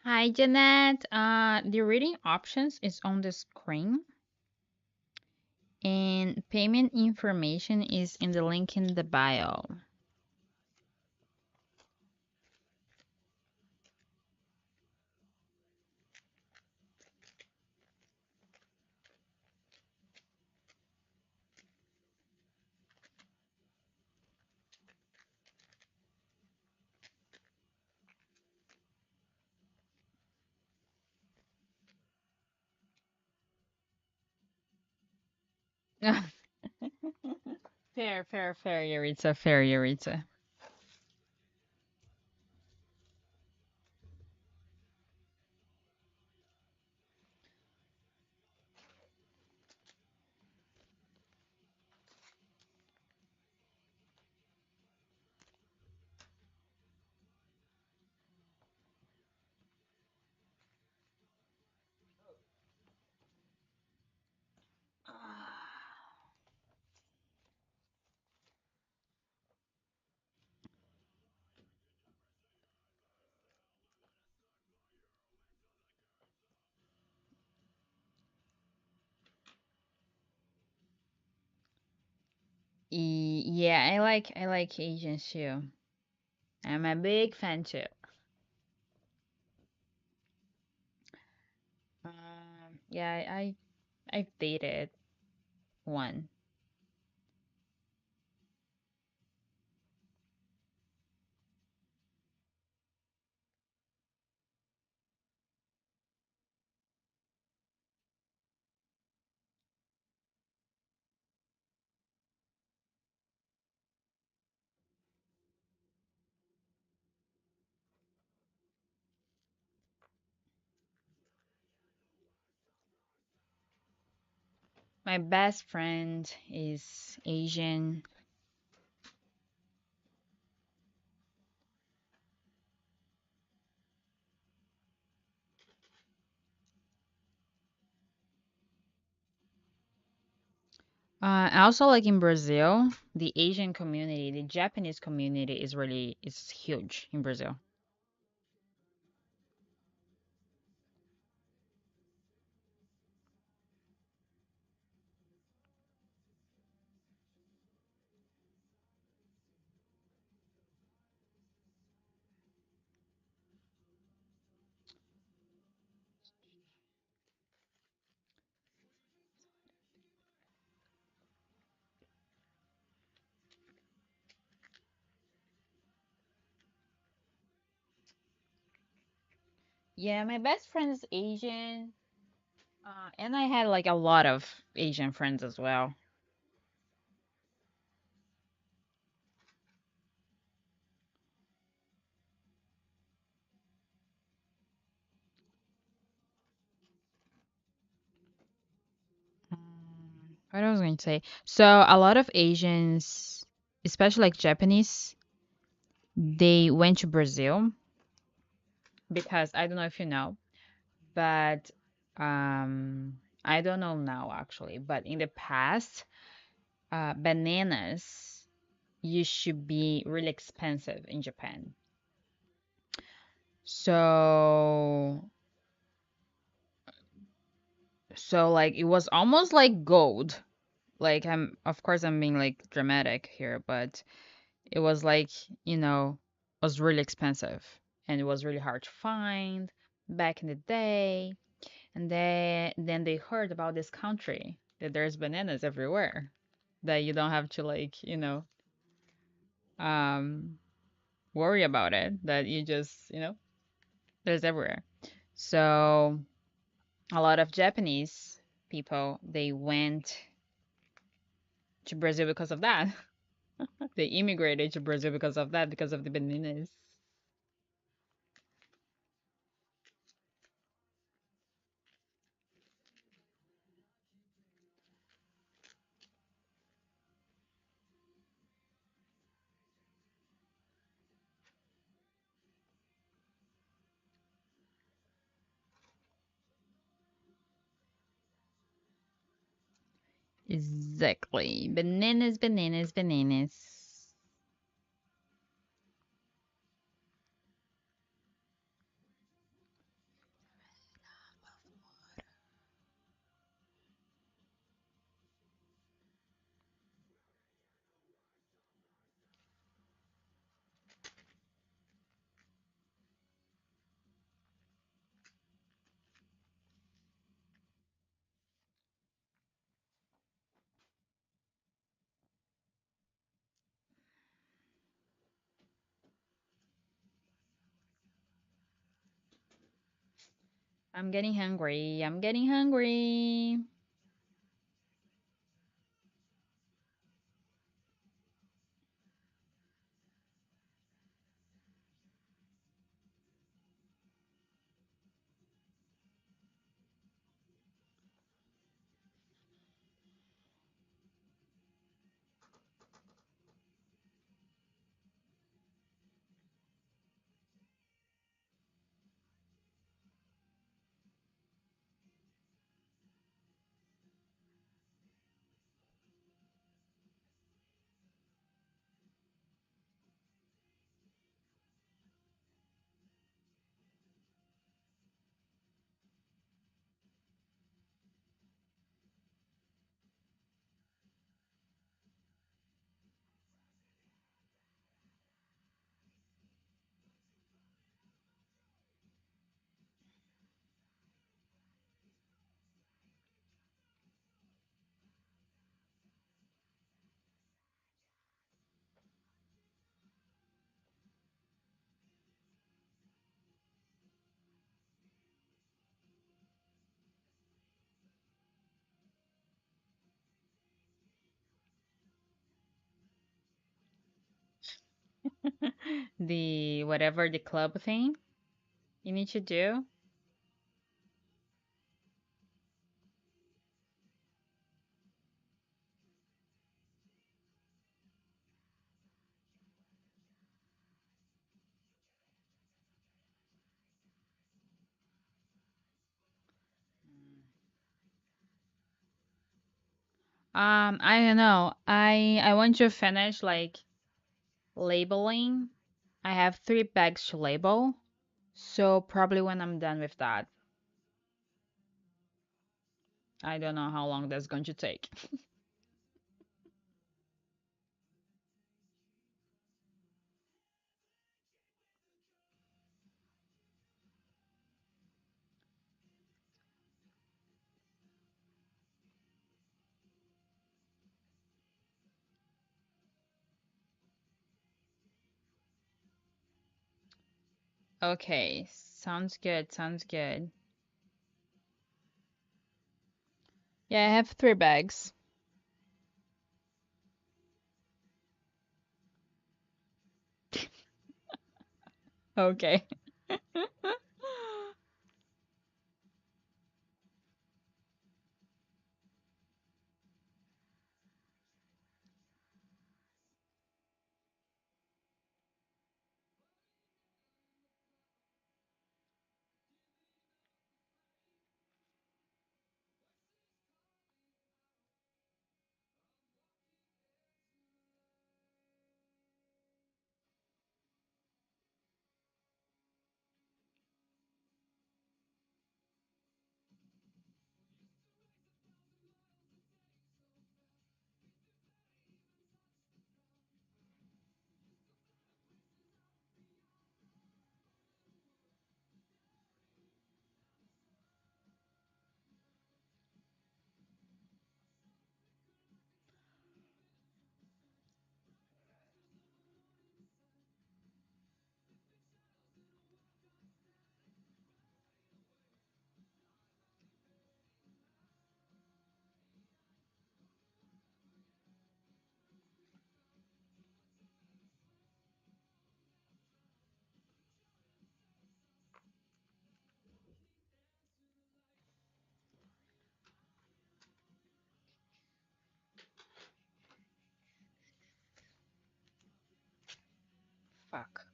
Hi, Jeanette. The reading options is on the screen, and payment information is in the link in the bio. Fair, fair, fair, Yaritza, fair, Yaritza. Yeah, I like Asians too. I'm a big fan too. Yeah, I've dated one. My best friend is Asian. Also like in Brazil, the Asian community, the Japanese community is huge in Brazil. Yeah, my best friend is Asian. And I had like a lot of Asian friends as well. What I was going to say. So a lot of Asians, especially like Japanese, they went to Brazil because I don't know if you know, but um, I don't know now actually, but in the past, bananas used to be really expensive in Japan. So, so like it was almost like gold. Like of course I'm being like dramatic here, but it was like, you know, was really expensive and it was really hard to find back in the day. And then they heard about this country that there's bananas everywhere, that you don't have to like, um worry about it, that you just, there's everywhere. So a lot of Japanese people, they went to Brazil because of that. They immigrated to Brazil because of that, because of the bananas. Exactly. Bananas, bananas, bananas. I'm getting hungry. I'm getting hungry. the whatever the club thing you need to do. I don't know. I want to finish like labeling. I have 3 bags to label, so probably when I'm done with that, I don't know how long that's going to take. Okay, sounds good, sounds good. Yeah, I have 3 bags. Okay. Fuck.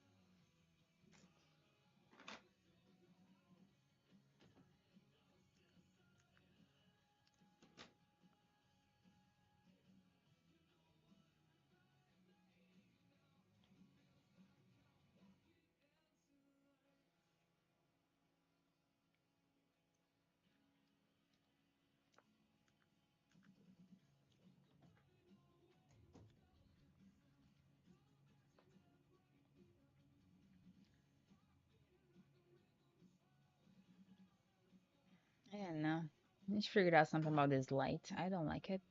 I don't know. I just figured out something about this light. I don't like it.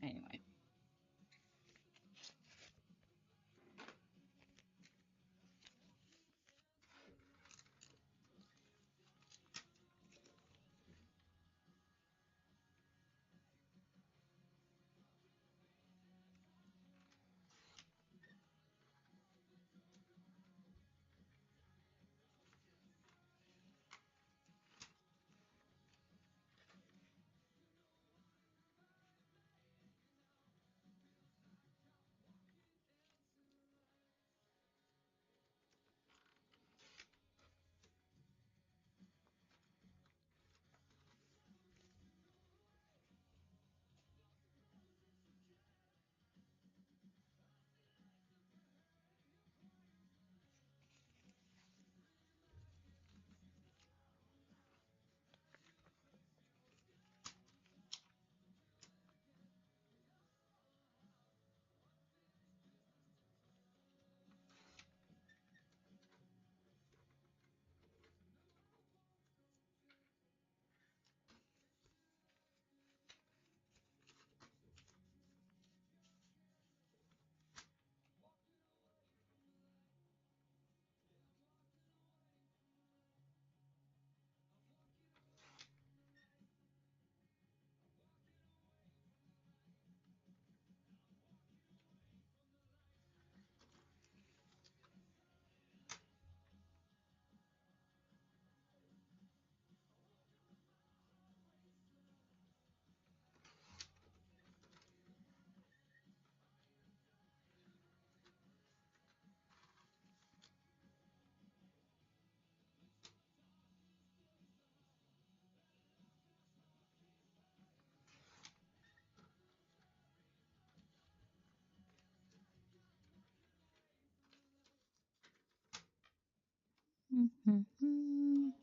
Anyway. Mhm.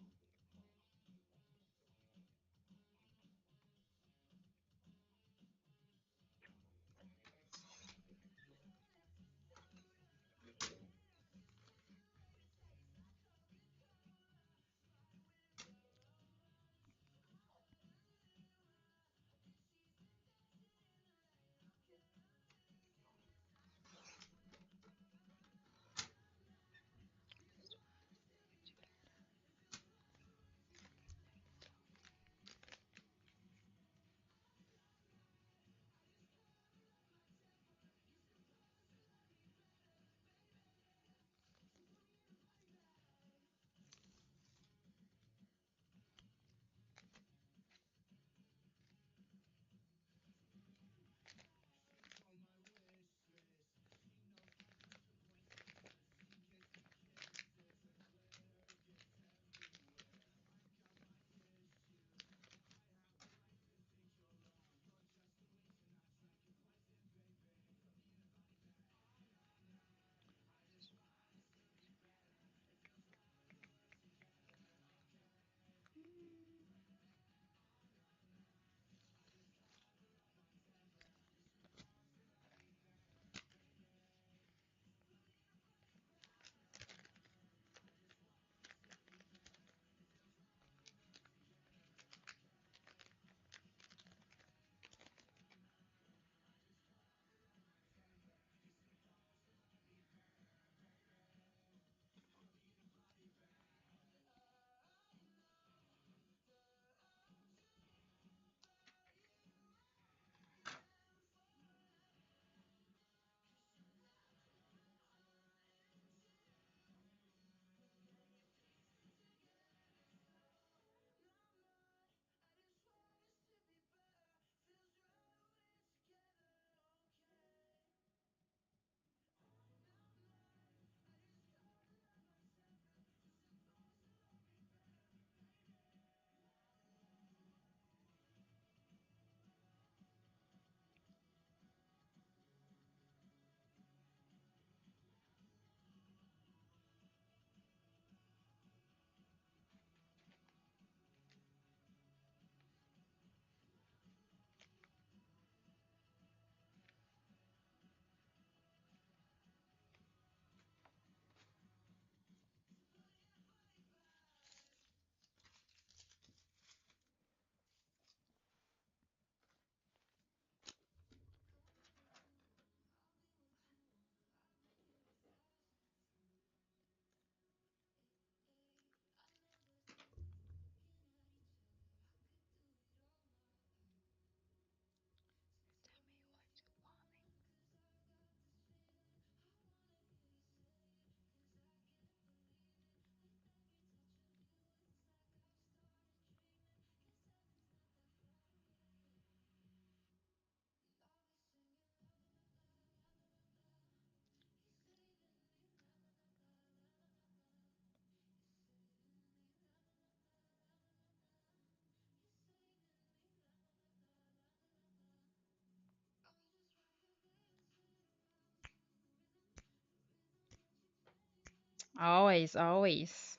Always, always.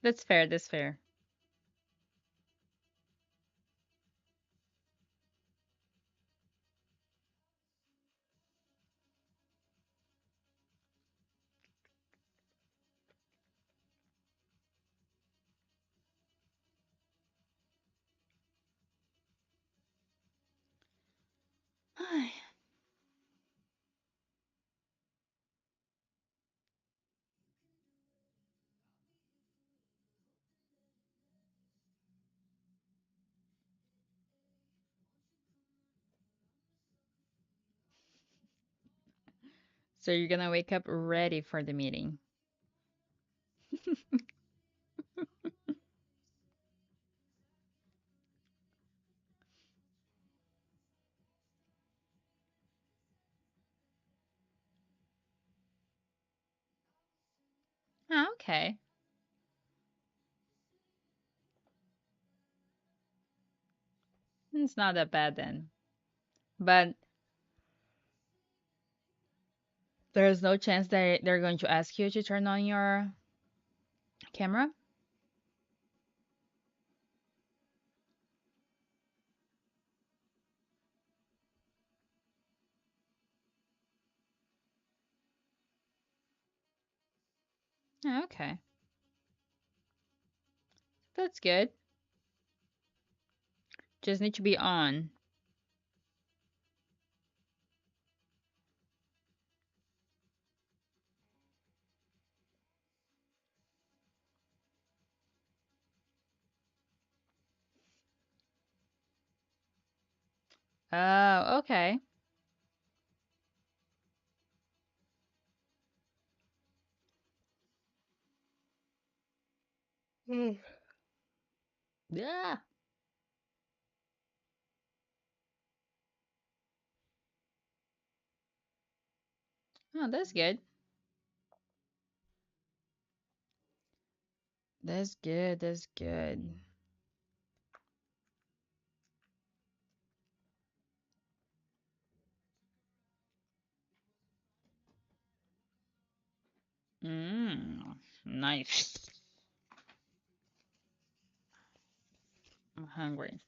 That's fair, that's fair. So you're gonna wake up ready for the meeting. Okay. It's not that bad then. But there's no chance that they're going to ask you to turn on your camera? Okay. That's good. Just need to be on. Oh, okay. Mm. Yeah. Oh, that's good. That's good. That's good. Nice. I'm hungry.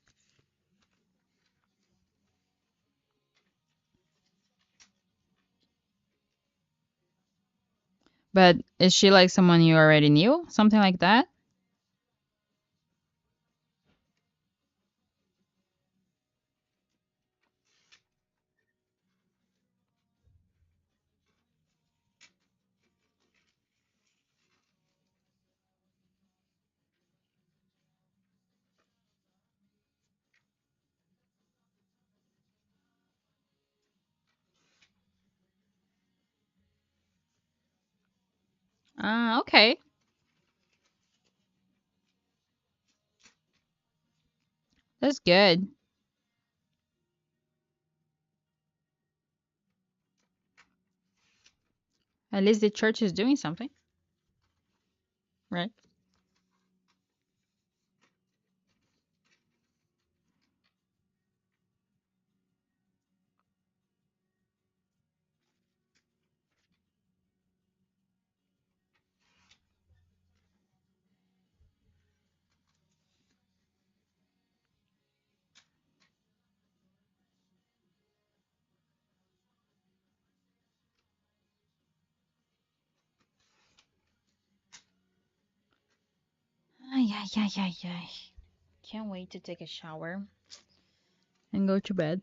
But is she like someone you already knew? Something like that? Ah, okay. That's good. At least the church is doing something, right? Ay, ay, ay, ay, ay. Can't wait to take a shower and go to bed.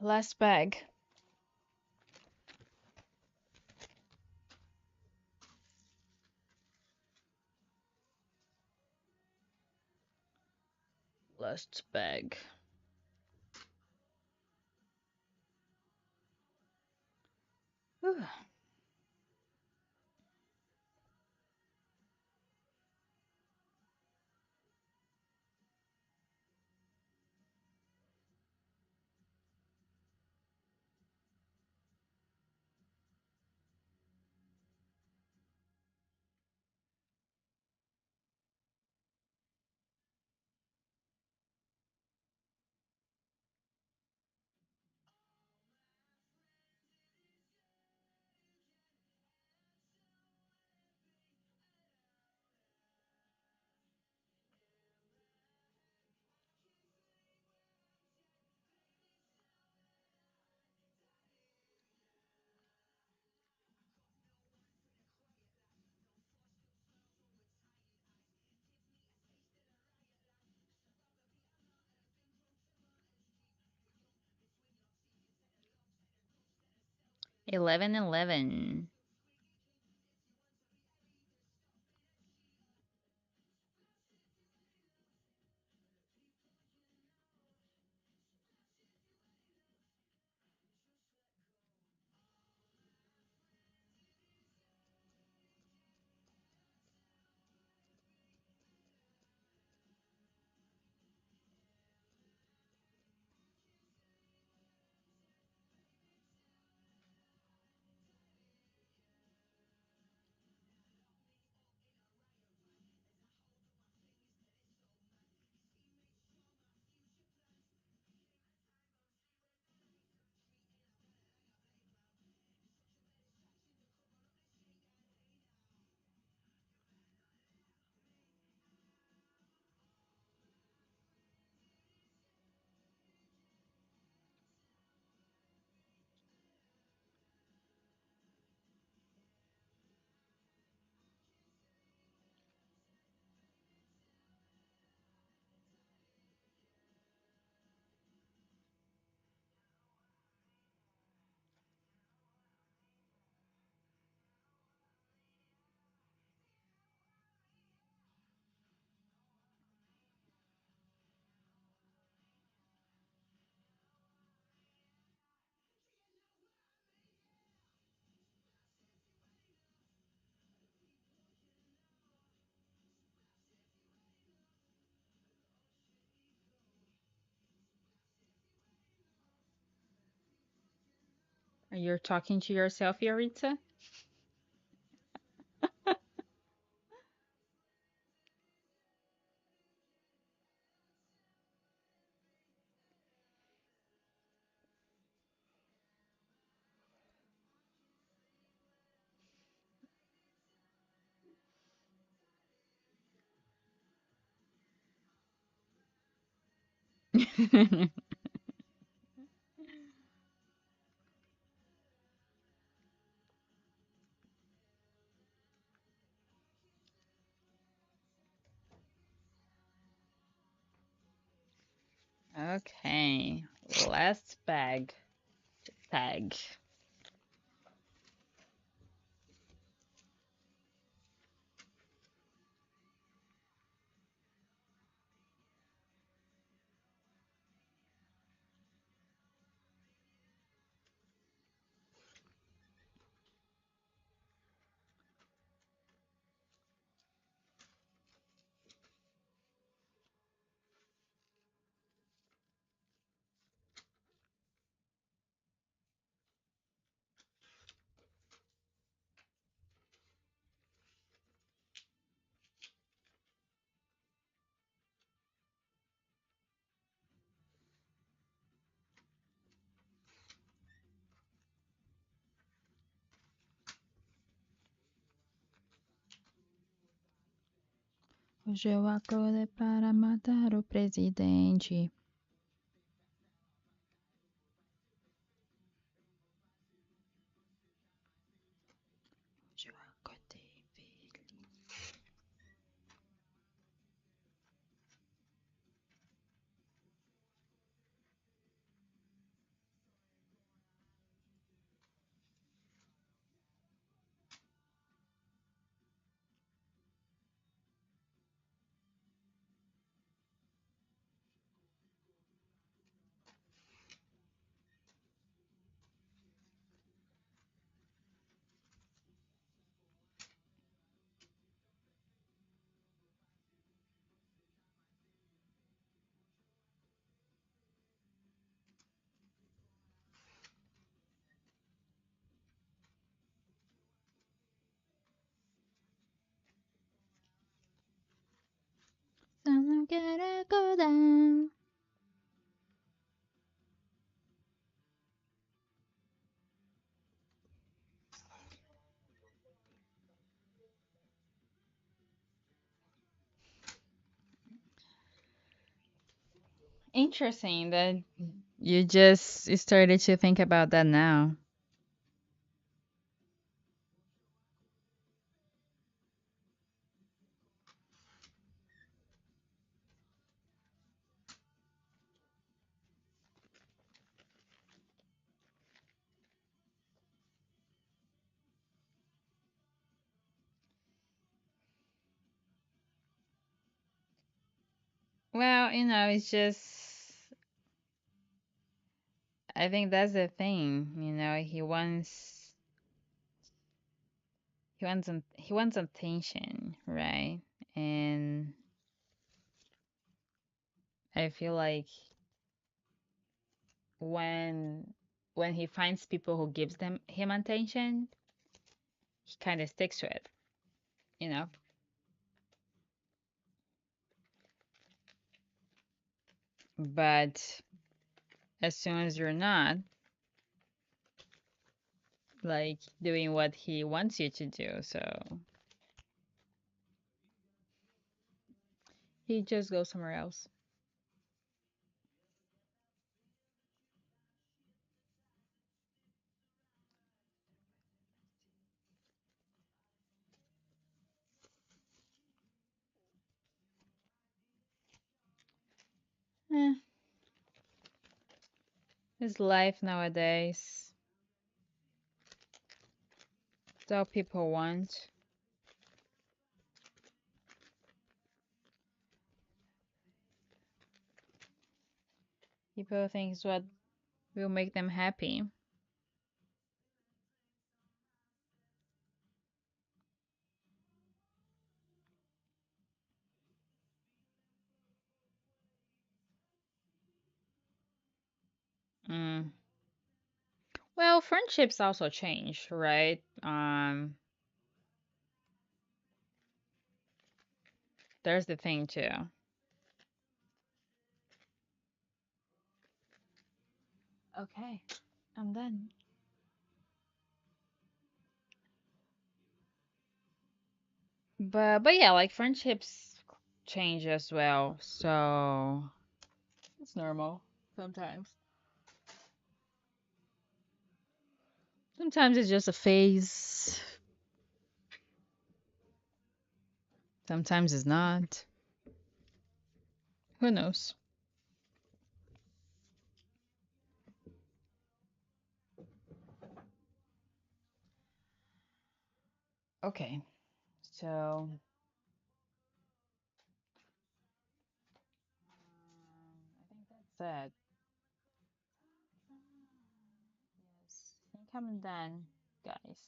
Last bag. Last bag. Whew. 11:11. Are you talking to yourself, Yaritza? Okay. Last bag. Tag. Hoje eu acordei para matar o presidente. Hoje eu acordei feliz. interesting that you just started to think about that now. Well, it's just I think that's the thing. He wants attention, right? And I feel like when when he finds people who gives them him attention, he kind of sticks to it, you know. But as soon as you're not like doing what he wants you to do, so he just goes somewhere else. Eh, his life nowadays. It's all people want. People think it's what will make them happy. Mm. Well, friendships also change, right? There's the thing too. Okay, I'm done. But yeah, like friendships change as well. So it's normal sometimes. Sometimes it's just a phase. Sometimes it's not. Who knows? Okay, so I think that's it. Yes, I think I'm done, guys.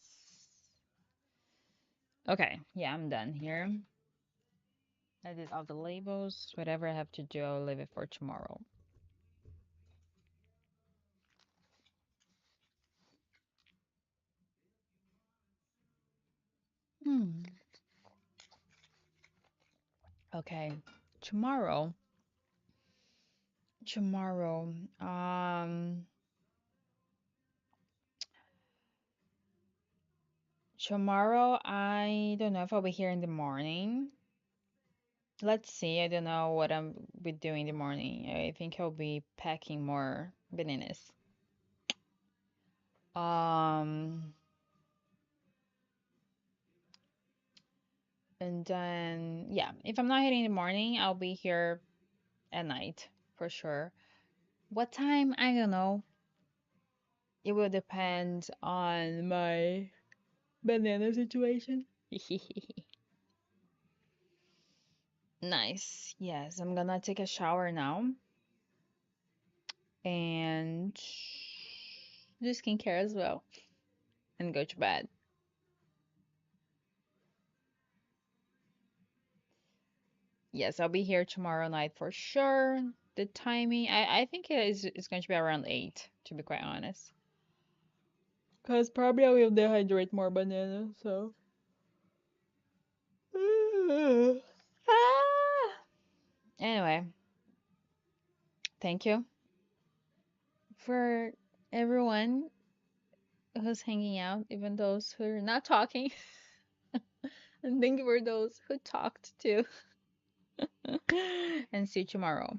Okay, yeah, I'm done here. I did all the labels. Whatever I have to do, I'll leave it for tomorrow. Hmm. Okay, tomorrow. Tomorrow. Tomorrow, I don't know if I'll be here in the morning. Let's see. I don't know what I'm be doing in the morning. I think I'll be packing more bananas. Um, and then yeah, if I'm not here in the morning, I'll be here at night for sure. What time? I don't know. It will depend on my banana situation. Nice. Yes, I'm gonna take a shower now and do skincare as well and go to bed. Yes, I'll be here tomorrow night for sure. The timing, I think it's going to be around 8, to be quite honest. Because probably I will dehydrate more bananas, so. Ah. Anyway, thank you for everyone who's hanging out, even those who are not talking. And thank you for those who talked too. And see you tomorrow.